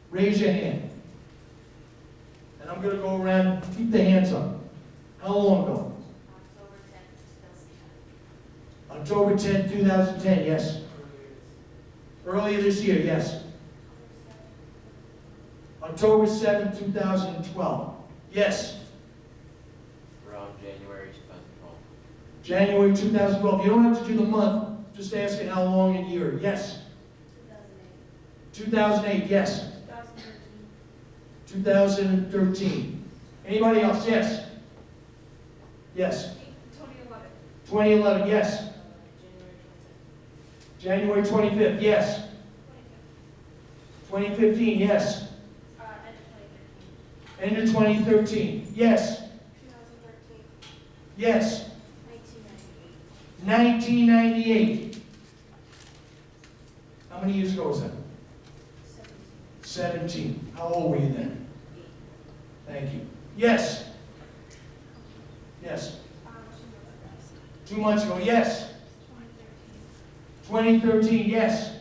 Speaker 3: Raise your hand. And I'm going to go around. Keep the hands up. How long ago? October 10, 2010, yes. Earlier this year, yes. October 7, 2012. Yes.
Speaker 9: Around January 2012.
Speaker 3: January 2012. You don't have to do the month. Just asking how long in year. Yes. 2008. Yes. 2013. Anybody else? Yes. Yes. 2011. Yes. January 25th. Yes. 2015. Yes. End of 2013. Yes.
Speaker 6: 2013.
Speaker 3: Yes.
Speaker 6: 1998.
Speaker 3: 1998. How many years ago was that? 17. How old were you then? Thank you. Yes. Yes. 2 months ago. Yes. 2013. Yes.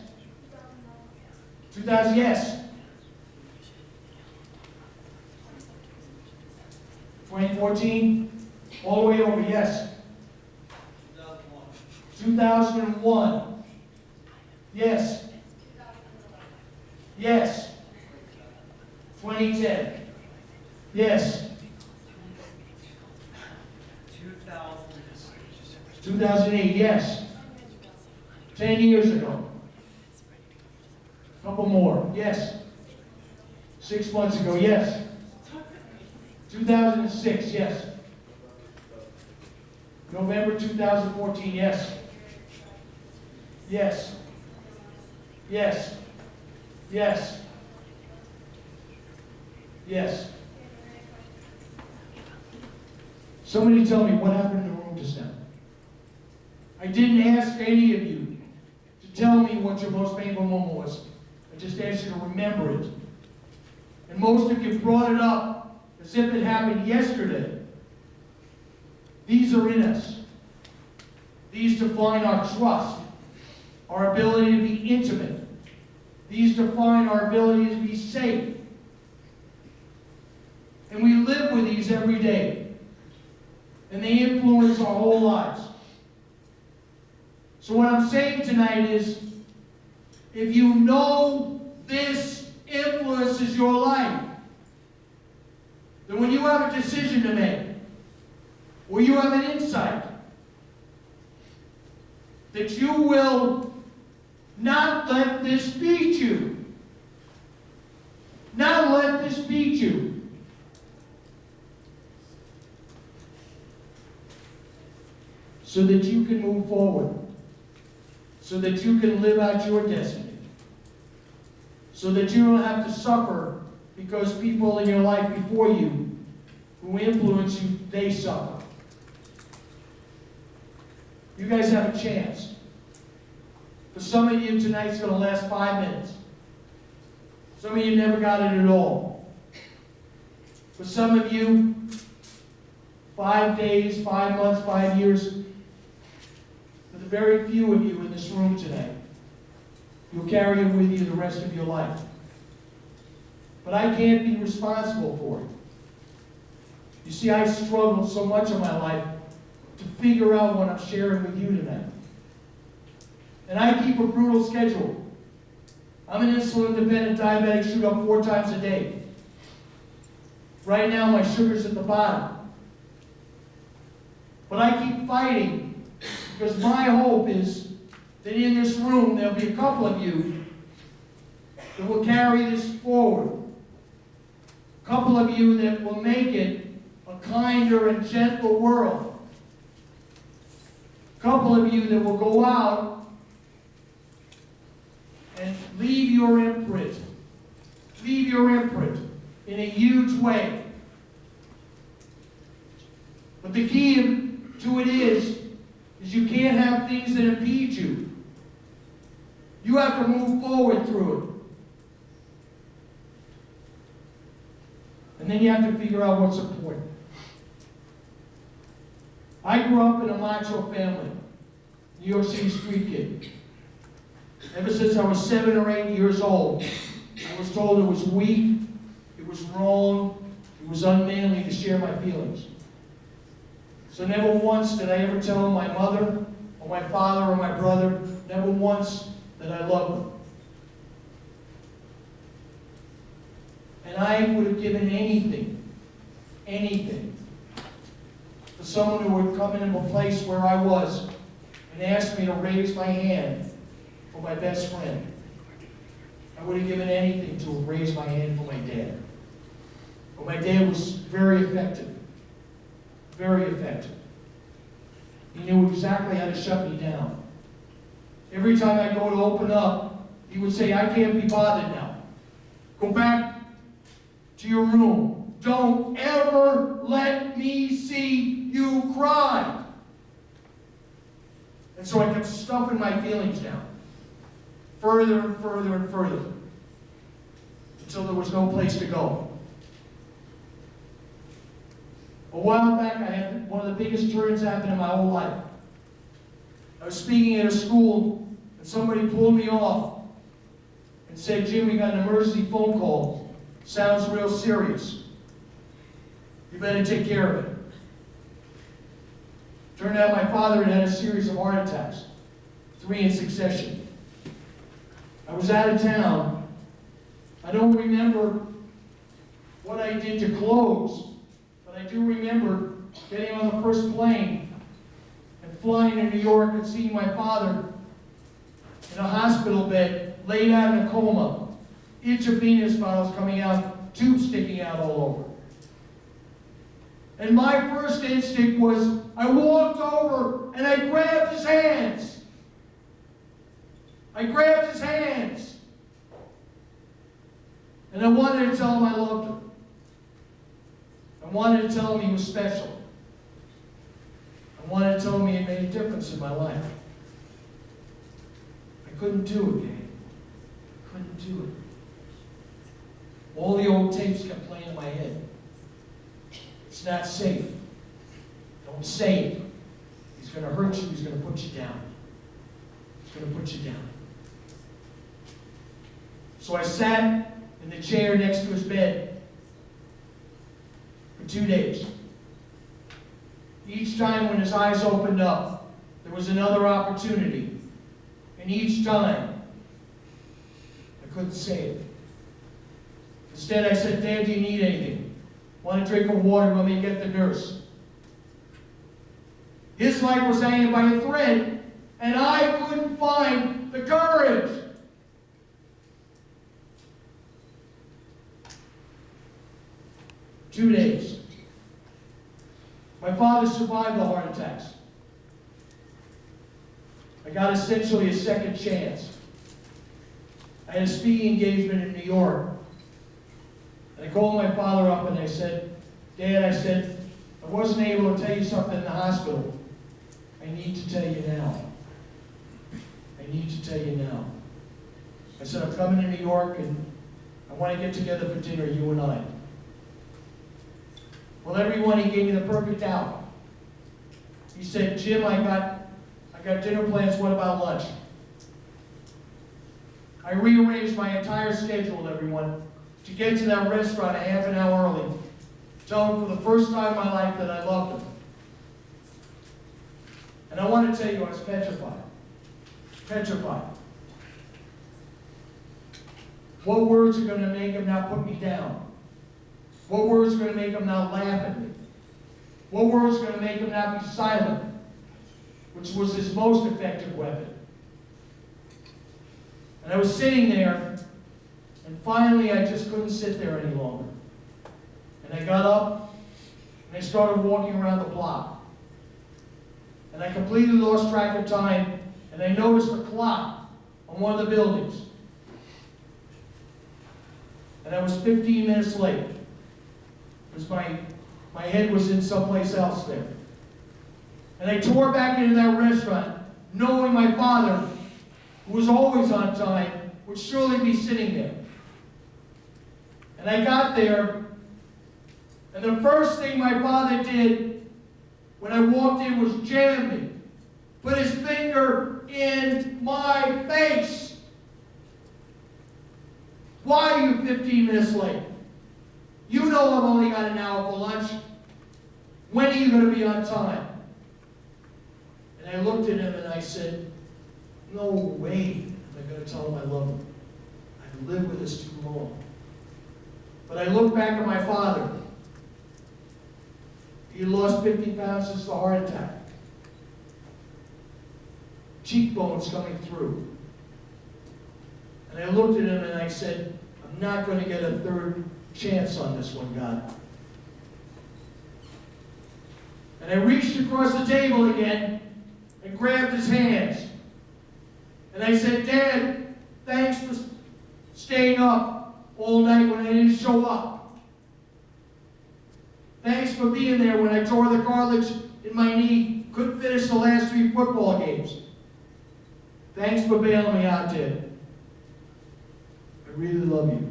Speaker 3: 2000. Yes. 2014. All the way over. Yes. 2001. Yes. Yes. 2010. Yes. 2008. Yes. 10 years ago. Couple more. Yes. 6 months ago. Yes. 2006. Yes. November 2014. Yes. Yes. Yes. Yes. Yes. Somebody tell me what happened in the room just now. I didn't ask any of you to tell me what your most painful moment was. I just asked you to remember it. And most of you brought it up as if it happened yesterday. These are in us. These define our trust, our ability to be intimate. These define our ability to be safe. And we live with these every day. And they influence our whole lives. So what I'm saying tonight is, if you know this influences your life, then when you have a decision to make, or you have an insight, that you will Not let this beat you. Not let this beat you. So that you can move forward. So that you can live out your destiny. So that you don't have to suffer because people in your life before you who influence you, they suffer. You guys have a chance. For some of you, tonight's going to last 5 minutes. Some of you never got it at all. For some of you, 5 days, 5 months, 5 years. For the very few of you in this room tonight, you'll carry it with you the rest of your life. But I can't be responsible for it. You see, I struggled so much in my life to figure out what I'm sharing with you tonight. And I keep a brutal schedule. I'm an insulin-dependent diabetic, shoot up 4 times a day. Right now, my sugar's at the bottom. But I keep fighting because my hope is that in this room, there'll be a couple of you that will carry this forward. A couple of you that will make it a kinder and gentle world. A couple of you that will go out and leave your imprint. Leave your imprint in a huge way. But the key to it is you can't have things that impede you. You have to move forward through it. And then you have to figure out what's important. I grew up in a macho family, New York City street kid. Ever since I was 7 or 8 years old, I was told it was weak, it was wrong, it was unmanly to share my feelings. So never once did I ever tell my mother or my father or my brother, never once that I loved them. And I would have given anything, for someone who would come into a place where I was and ask me to raise my hand for my best friend. I would have given anything to have raised my hand for my dad. But my dad was very effective. Very effective. He knew exactly how to shut me down. Every time I go to open up, he would say, I can't be bothered now. Go back to your room. Don't ever let me see you cry. And so I kept stuffing my feelings down. Further and further and further. Until there was no place to go. A while back, I had one of the biggest turns happen in my whole life. I was speaking at a school, and somebody pulled me off and said, Jim, we got an emergency phone call. Sounds real serious. You better take care of it. Turned out my father had had a series of heart attacks, 3 in succession. I was out of town. I don't remember what I did to close. But I do remember getting on the first plane and flying to New York and seeing my father in a hospital bed, laid out in a coma, intravenous bottles coming out, tubes sticking out all over. And my first instinct was, I walked over and I grabbed his hands. I grabbed his hands. And I wanted to tell him I loved him. I wanted to tell him he was special. I wanted to tell him he had made a difference in my life. I couldn't do it, gang. I couldn't do it. All the old tapes kept playing in my head. It's not safe. Don't say it. He's going to hurt you. He's going to put you down. He's going to put you down. So I sat in the chair next to his bed for 2 days. Each time when his eyes opened up, there was another opportunity. And each time, I couldn't say it. Instead, I said, Dad, do you need anything? Want a drink of water? Want me to get the nurse? His life was hanging by a thread, and I couldn't find the courage 2 days. My father survived the heart attacks. I got essentially a second chance. I had a speaking engagement in New York. And I called my father up and I said, Dad, I said, I wasn't able to tell you something in the hospital. I need to tell you now. I need to tell you now. I said, I'm coming to New York and I want to get together for dinner, you and I. Well, everyone, he gave me the perfect out. He said, Jim, I got dinner plans, what about lunch? I rearranged my entire schedule, everyone, to get to that restaurant a half an hour early. Tell him for the first time in my life that I loved him. And I want to tell you, I was petrified. Petrified. What words are going to make him not put me down? What words are going to make him not laugh at me? What words are going to make him not be silent? Which was his most effective weapon. And I was sitting there, and finally I just couldn't sit there any longer. And I got up, and I started walking around the block. And I completely lost track of time, and I noticed a clock on one of the buildings. And I was 15 minutes late, because my head was in someplace else there. And I tore back into that restaurant, knowing my father, who was always on time, would surely be sitting there. And I got there, and the first thing my father did when I walked in was jam me, put his finger in my face. Why are you 15 minutes late? You know I've only got an hour for lunch. When are you going to be on time? And I looked at him and I said, no way am I going to tell him I love him. I've lived with this too long. But I looked back at my father. He had lost 50 pounds since the heart attack. Cheekbones coming through. And I looked at him and I said, I'm not going to get a third chance on this one, God. And I reached across the table again and grabbed his hands. And I said, Dad, thanks for staying up all night when I didn't show up. Thanks for being there when I tore the cartilage in my knee, couldn't finish the last 3 football games. Thanks for bailing me out, Dad. I really love you.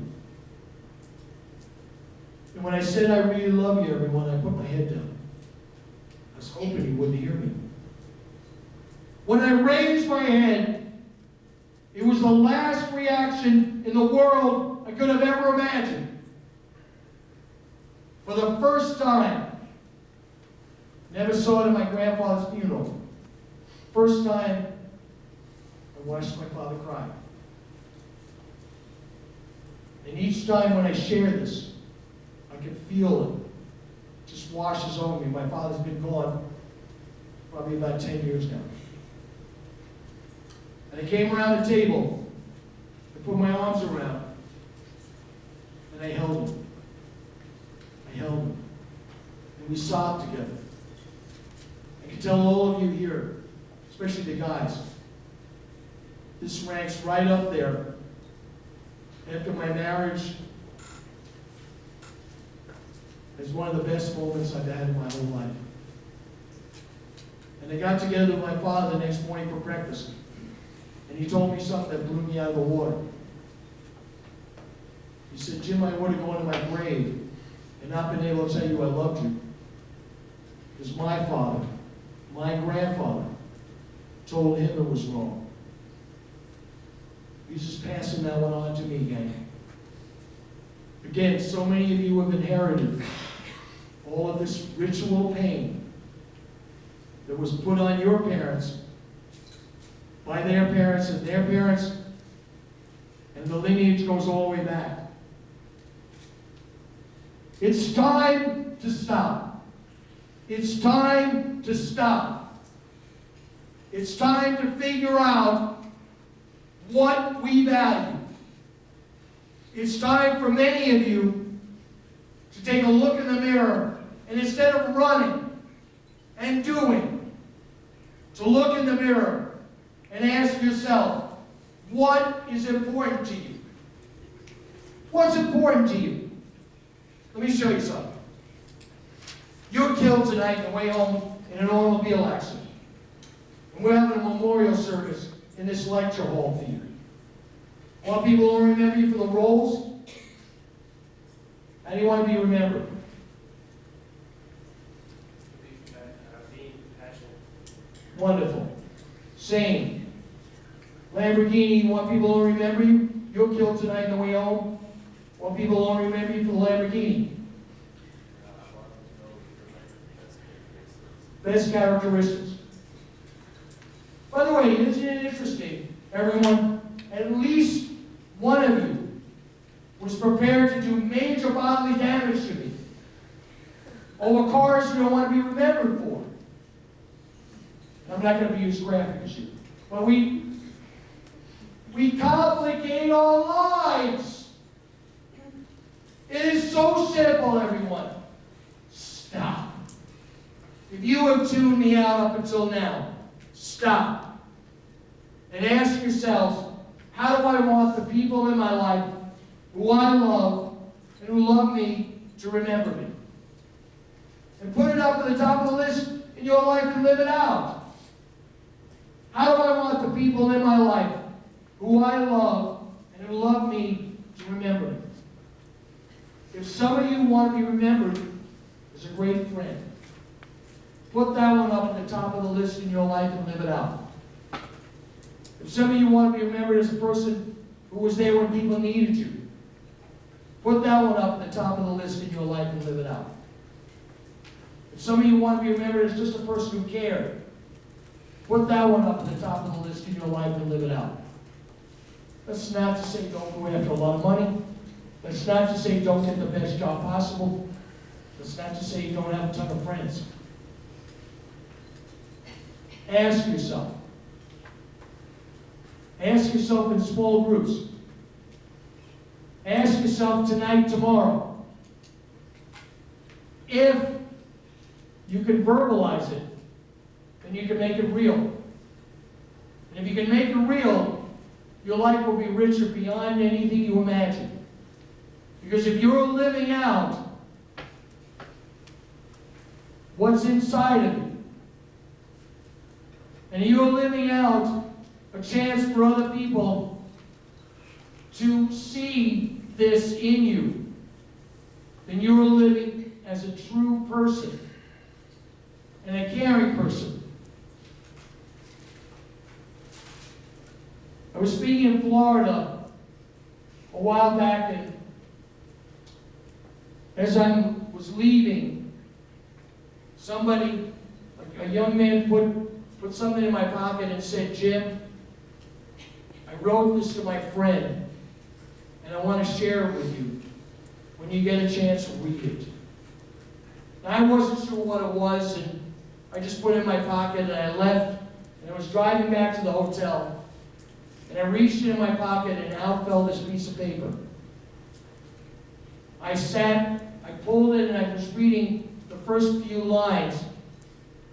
Speaker 3: And when I said I really love you, everyone, I put my head down. I was hoping he wouldn't hear me. When I raised my head, it was the last reaction in the world I could have ever imagined. For the first time, never saw it at my grandfather's funeral. First time, I watched my father cry. And each time when I share this, I can feel it. Just washes over me. My father's been gone probably about 10 years now. And I came around the table, I put my arms around, and I held him. I held him. And we sobbed together. I can tell all of you here, especially the guys, this ranks right up there. After my marriage, is one of the best moments I've had in my whole life. And I got together with my father the next morning for breakfast. And he told me something that blew me out of the water. He said, Jim, I would have gone to my grave and not been able to tell you I loved you. Because my father, my grandfather, told him it was wrong. He's just passing that one on to me, gang. Again, so many of you have inherited all of this ritual pain that was put on your parents, by their parents and their parents, and the lineage goes all the way back. It's time to stop. It's time to stop. It's time to figure out what we value. It's time for many of you to take a look in the mirror, and instead of running and doing, to look in the mirror and ask yourself, what is important to you? What's important to you? Let me show you something. You were killed tonight on the way home in an automobile accident. And we're having a memorial service in this lecture hall for you. Want people to remember you for the roles? How do you want to be remembered?
Speaker 4: Being passionate.
Speaker 3: Wonderful. Same. Lamborghini, you want people to remember you? You're killed tonight on the way home. Want people to remember you for the Lamborghini? Best characteristics. By the way, isn't it interesting, everyone? At least one of you was prepared to do major bodily damage to me over cars you don't want to be remembered for. I'm not going to be as graphic as you. But we complicate our lives. It is so simple, everyone. Stop. If you have tuned me out up until now, stop. And ask yourselves, how do I want the people in my life who I love and who love me to remember me? And put it up at the top of the list in your life and live it out. How do I want the people in my life who I love and who love me to remember me? If some of you want to be remembered as a great friend, put that one up at the top of the list in your life and live it out. If some of you want to be remembered as a person who was there when people needed you, put that one up at the top of the list in your life and live it out. If some of you want to be remembered as just a person who cared, put that one up at the top of the list in your life and live it out. That's not to say don't go after a lot of money. That's not to say don't get the best job possible. That's not to say you don't have a ton of friends. Ask yourself. Ask yourself in small groups. Ask yourself tonight, tomorrow. If you can verbalize it, then you can make it real. And if you can make it real, your life will be richer beyond anything you imagine. Because if you're living out what's inside of you, and you're living out a chance for other people to see this in you, then you're living as a true person and a caring person. I was speaking in Florida a while back, and as I was leaving, somebody, a young man, put something in my pocket and said, "Jim, I wrote this to my friend, and I want to share it with you. When you get a chance, read it." And I wasn't sure what it was, and I just put it in my pocket, and I left, and I was driving back to the hotel, and I reached in my pocket, and out fell this piece of paper. I sat, I pulled it, and I was reading the first few lines,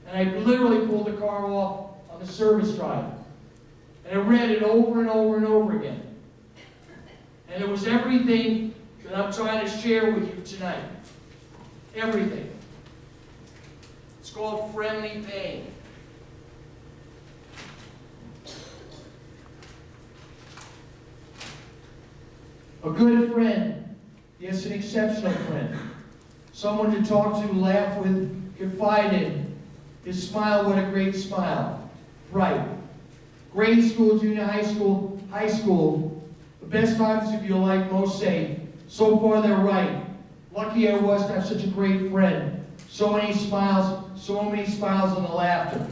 Speaker 3: and I literally pulled the car off on the service drive. And I read it over and over and over again. And it was everything that I'm trying to share with you tonight. Everything. It's called Friendly Pain. A good friend, yes, an exceptional friend. Someone to talk to, laugh with, confide in. His smile, what a great smile. Bright. Grade school, junior high school. The best times of your life, most say. So far, they're right. Lucky I was to have such a great friend. So many smiles and the laughter.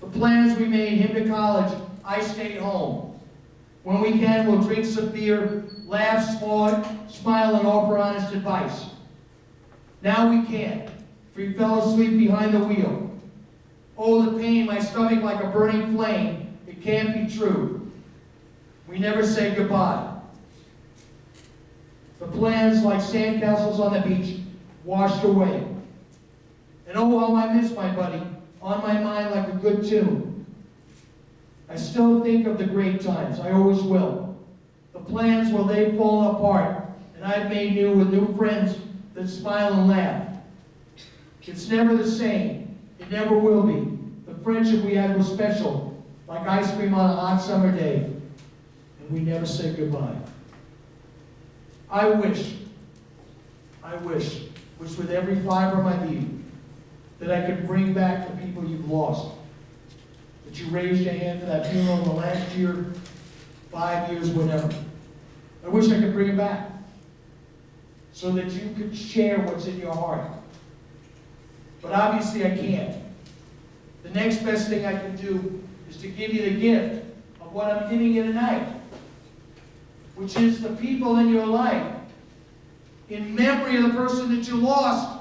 Speaker 3: The plans we made, him to college, I stayed home. When we can, we'll drink some beer, laugh, smile, and offer honest advice. Now we can't, for he fell asleep behind the wheel. Oh, the pain, my stomach like a burning flame. It can't be true. We never say goodbye. The plans like sandcastles on the beach washed away. And oh, how I miss my buddy, on my mind like a good tune. I still think of the great times, I always will. The plans, well, they've fallen apart, and I've made new with new friends that smile and laugh. It's never the same, it never will be. The friendship we had was special, like ice cream on a hot summer day, and we never said goodbye. I wish with every fiber of my being, that I could bring back the people you've lost. That you raised your hand for that funeral in the last year, 5 years, whatever. I wish I could bring it back. So that you could share what's in your heart. But obviously I can't. The next best thing I can do is to give you the gift of what I'm giving you tonight, which is the people in your life, in memory of the person that you lost.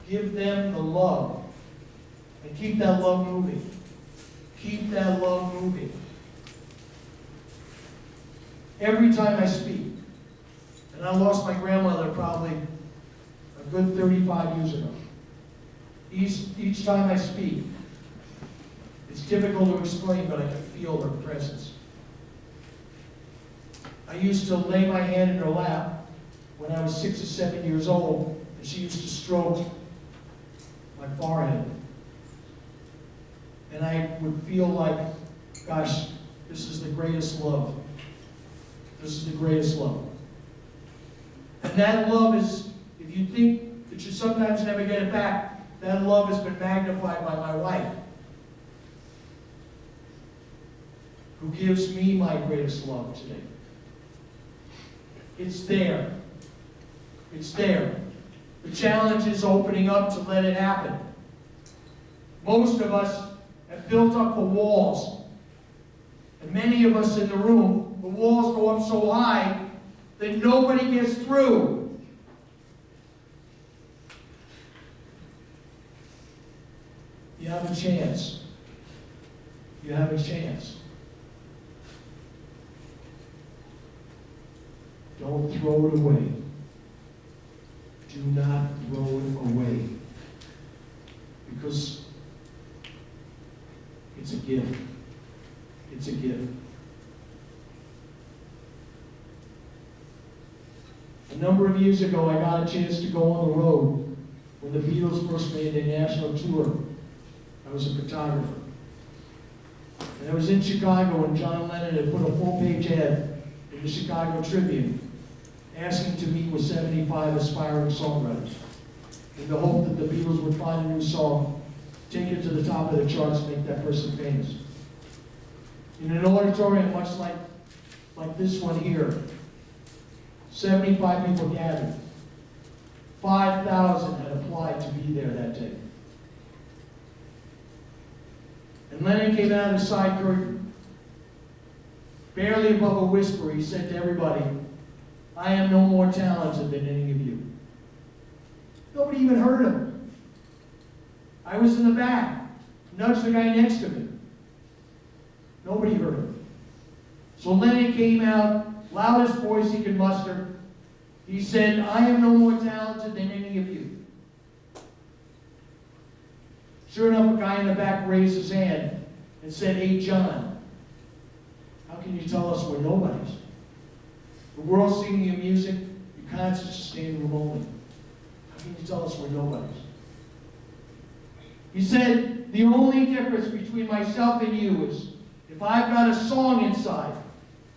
Speaker 3: Give them the love, and keep that love moving. Keep that love moving. Every time I speak, and I lost my grandmother probably a good 35 years ago. Each time I speak, it's difficult to explain, but I can feel her presence. I used to lay my hand in her lap when I was 6 or 7 years old, and she used to stroke my forehead. And I would feel like, gosh, this is the greatest love. This is the greatest love. And that love is, if you think that you sometimes never get it back, that love has been magnified by my wife, who gives me my greatest love today. It's there. It's there. The challenge is opening up to let it happen. Most of us have built up the walls. And many of us in the room, the walls go up so high that nobody gets through. You have a chance. You have a chance. Don't throw it away. Do not throw it away. Because it's a gift. It's a gift. A number of years ago, I got a chance to go on the road when the Beatles first made their national tour. I was a photographer. And I was in Chicago, and John Lennon had put a full-page ad in the Chicago Tribune asking to meet with 75 aspiring songwriters in the hope that the Beatles would find a new song, take it to the top of the charts, and make that person famous. In an auditorium much like this one here, 75 people gathered. 5,000 had applied to be there that day. And Lennon came out of the side curtain. Barely above a whisper, he said to everybody, "I am no more talented than any of you." Nobody even heard him. I was in the back, nudged the guy next to me. Nobody heard him. So Lennon came out, loudest voice he could muster. He said, "I am no more talented than any of you." Sure enough, a guy in the back raised his hand and said, "Hey, John, how can you tell us we're nobodies? The world's singing your music, your concerts are staying room only. How can you tell us we're nobodies?" He said, "The only difference between myself and you is if I've got a song inside,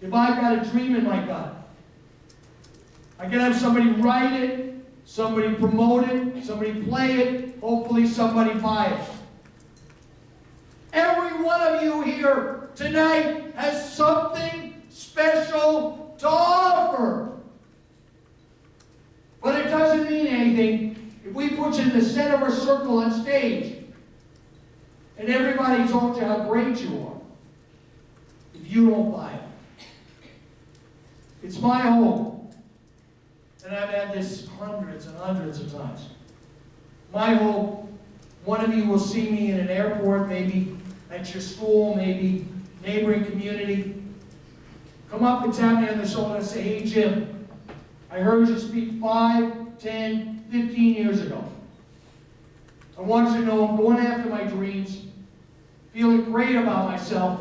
Speaker 3: if I've got a dream in my gut, I can have somebody write it, somebody promote it, somebody play it, hopefully somebody buy it. Every one of you here tonight has something special to offer. But it doesn't mean anything if we put you in the center of a circle on stage and everybody told you how great you are, if you don't buy it. It's my hope. And I've had this hundreds and hundreds of times. My hope, one of you will see me in an airport, maybe at your school, maybe neighboring community. come up and tap me on the shoulder and say, hey Jim, I heard you speak 5, 10, 15 years ago. I want you to know I'm going after my dreams, feeling great about myself,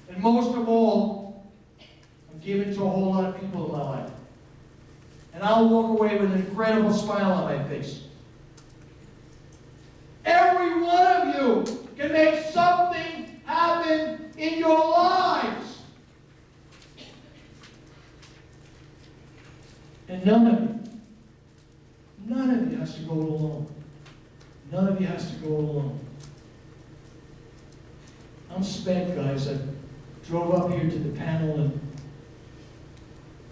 Speaker 3: and most of all, I'm giving to a whole lot of people in my life. And I'll walk away with an incredible smile on my face. Every one of you can make something happen in your lives. And none of you has to go it alone. None of you has to go it alone. I'm spent, guys. I drove up here to the panel and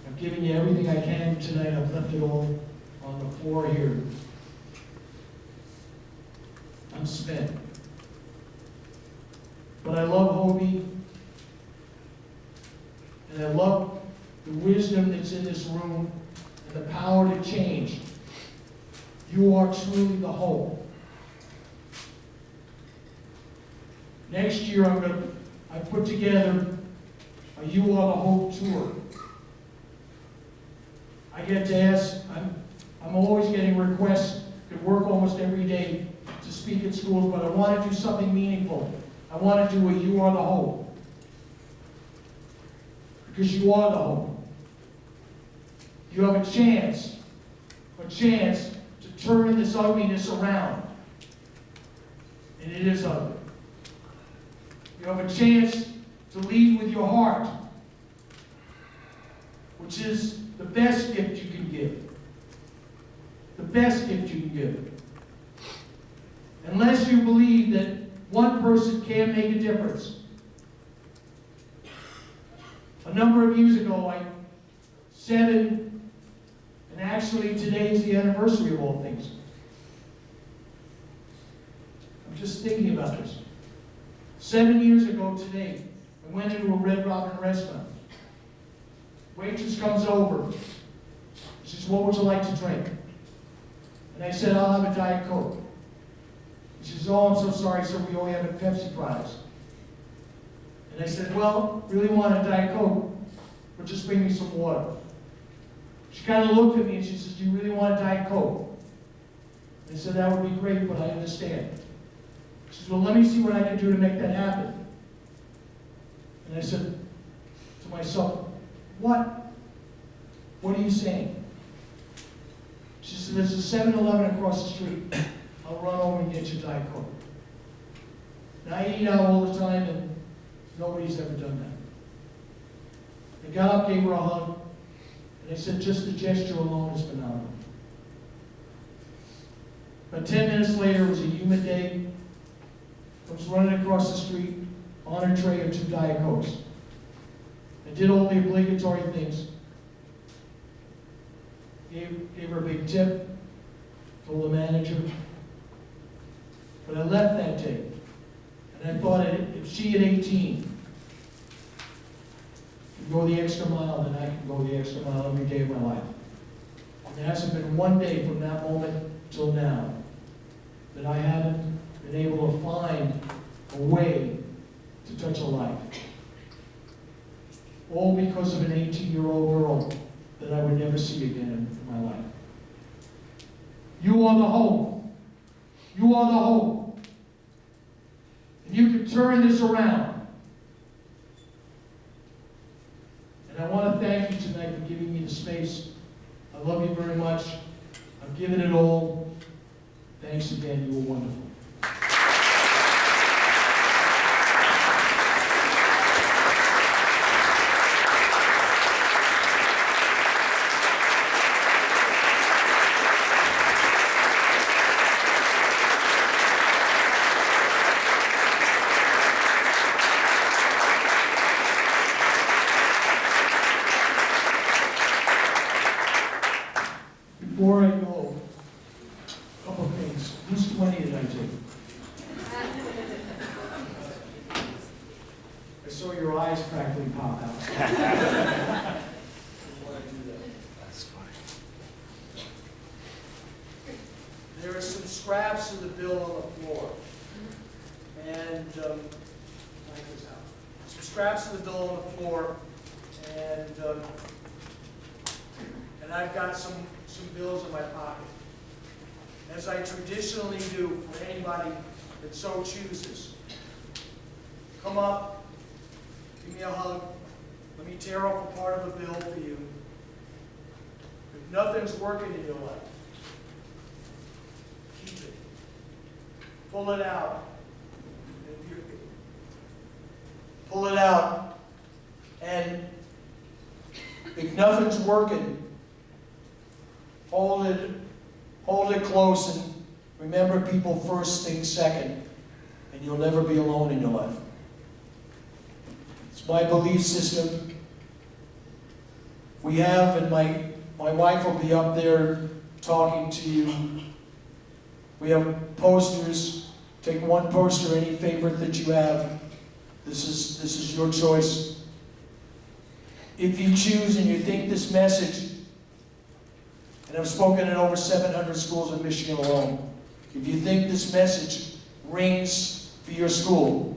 Speaker 3: I've given you everything I can tonight. I've left it all on the floor here. I'm spent. But I love HOBY, and I love the wisdom that's in this room and the power to change. You are truly the hope. Next year, I put together a You Are the Hope tour. I get to ask, I'm always getting requests, could work almost every day to speak at schools, but I want to do something meaningful. I want to do a You Are the Hope. Because you are the hope. You have a chance to turn this ugliness around. And it is ugly. You have a chance to lead with your heart, which is the best gift you can give. The best gift you can give. Unless you believe that one person can make a difference. A number of years ago, and actually today is the anniversary of all things. I'm just thinking about this. 7 years ago today, I went into a Red Robin restaurant. Waitress comes over. She says, what would you like to drink? And I said, I'll have a Diet Coke. She says, oh, I'm so sorry, sir, we only have a Pepsi products. And I said, well, really want a Diet Coke, but just bring me some water. She kind of looked at me and she says, do you really want a Diet Coke? And I said, that would be great, but I understand. She says, well, let me see what I can do to make that happen. And I said to myself, what? What are you saying? She said, there's a 7-Eleven across the street. I'll run over and get you Diet Coke. And I eat out all the time, and nobody's ever done that. I got up, gave her a hug, and I said, just the gesture alone is phenomenal. But 10 minutes later, it was a humid day. I was running across the street on a tray of 2 Diet Cokes. I did all the obligatory things. Gave her a big tip, told the manager. But I left that day, and I thought if she at 18 can go the extra mile, then I can go the extra mile every day of my life. And there hasn't been one day from that moment till now that I haven't been able to find a way to touch a life. All because of an 18-year-old girl that I would never see again in my life. You are the hope. You are the hope. And you can turn this around. And I want to thank you tonight for giving me the space. I love you very much. I've given it all. Thanks again. You were wonderful. Before I go, a couple of things. Whose 20 did I take? I saw your eyes practically pop out.
Speaker 11: That's fine.
Speaker 3: There are some scraps of the bill on the floor. And, some scraps of the bill on the floor. and I've got some bills in my pocket. As I traditionally do for anybody that so chooses. Come up, give me a hug, let me tear off a part of a bill for you. If nothing's working in your life, keep it. Pull it out. Pull it out. And if nothing's working, hold it close and remember people first, things second, and you'll never be alone in your life. It's my belief system. We have, and my wife will be up there talking to you. We have posters. Take one poster, any favorite that you have. This is your choice. If you choose and you think this message, and I've spoken in over 700 schools in Michigan alone, if you think this message rings for your school,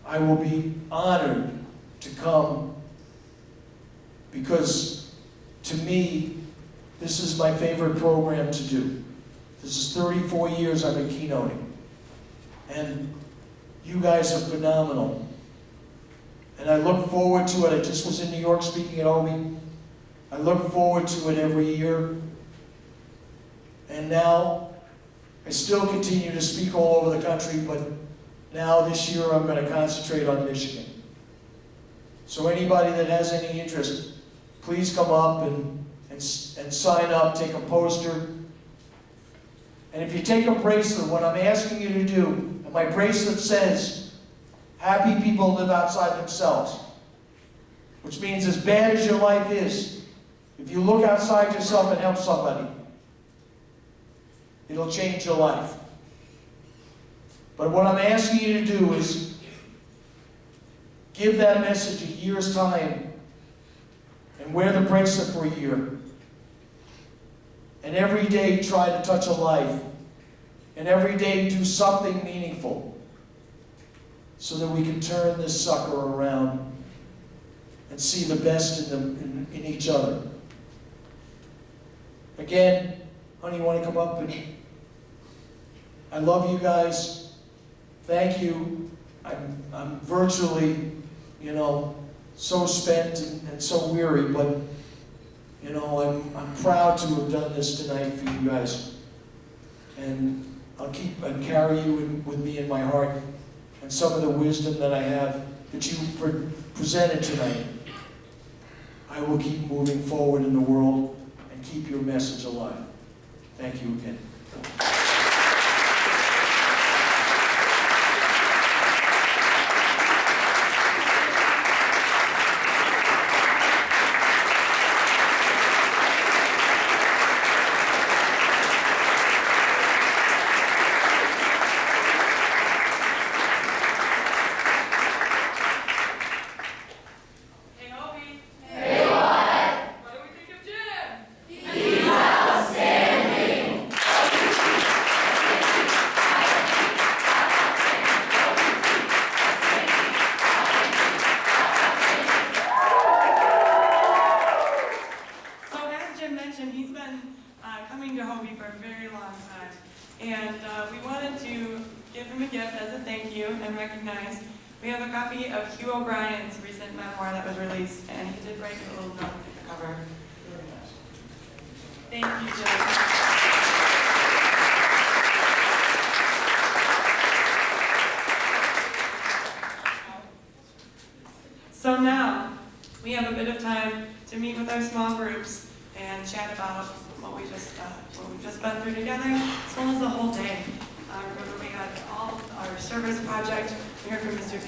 Speaker 3: I will be honored to come, because to me, this is my favorite program to do. This is 34 years I've been keynoting. And you guys are phenomenal. And I look forward to it. I just was in New York speaking at HOBY. I look forward to it every year. And now, I still continue to speak all over the country, but now this year I'm going to concentrate on Michigan. So anybody that has any interest, please come up and sign up, take a poster. And if you take a bracelet, what I'm asking you to do, and my bracelet says, happy people live outside themselves. Which means as bad as your life is, if you look outside yourself and help somebody, it'll change your life. But what I'm asking you to do is give that message a year's time and wear the bracelet for a year. And every day try to touch a life. And every day do something meaningful so that we can turn this sucker around and see the best in each other. Again, honey, you want to come up? And I love you guys. Thank you. I'm virtually, so spent and so weary, but I'm proud to have done this tonight for you guys. And I'll keep and carry you with me in my heart, and some of the wisdom that I have that you presented tonight. I will keep moving forward in the world and keep your message alive. Thank you again.
Speaker 1: So now, we have a bit of time to meet with our small groups and chat about what we've just been through together, as well as the whole day. Remember, we had all our service project. We heard from Mr.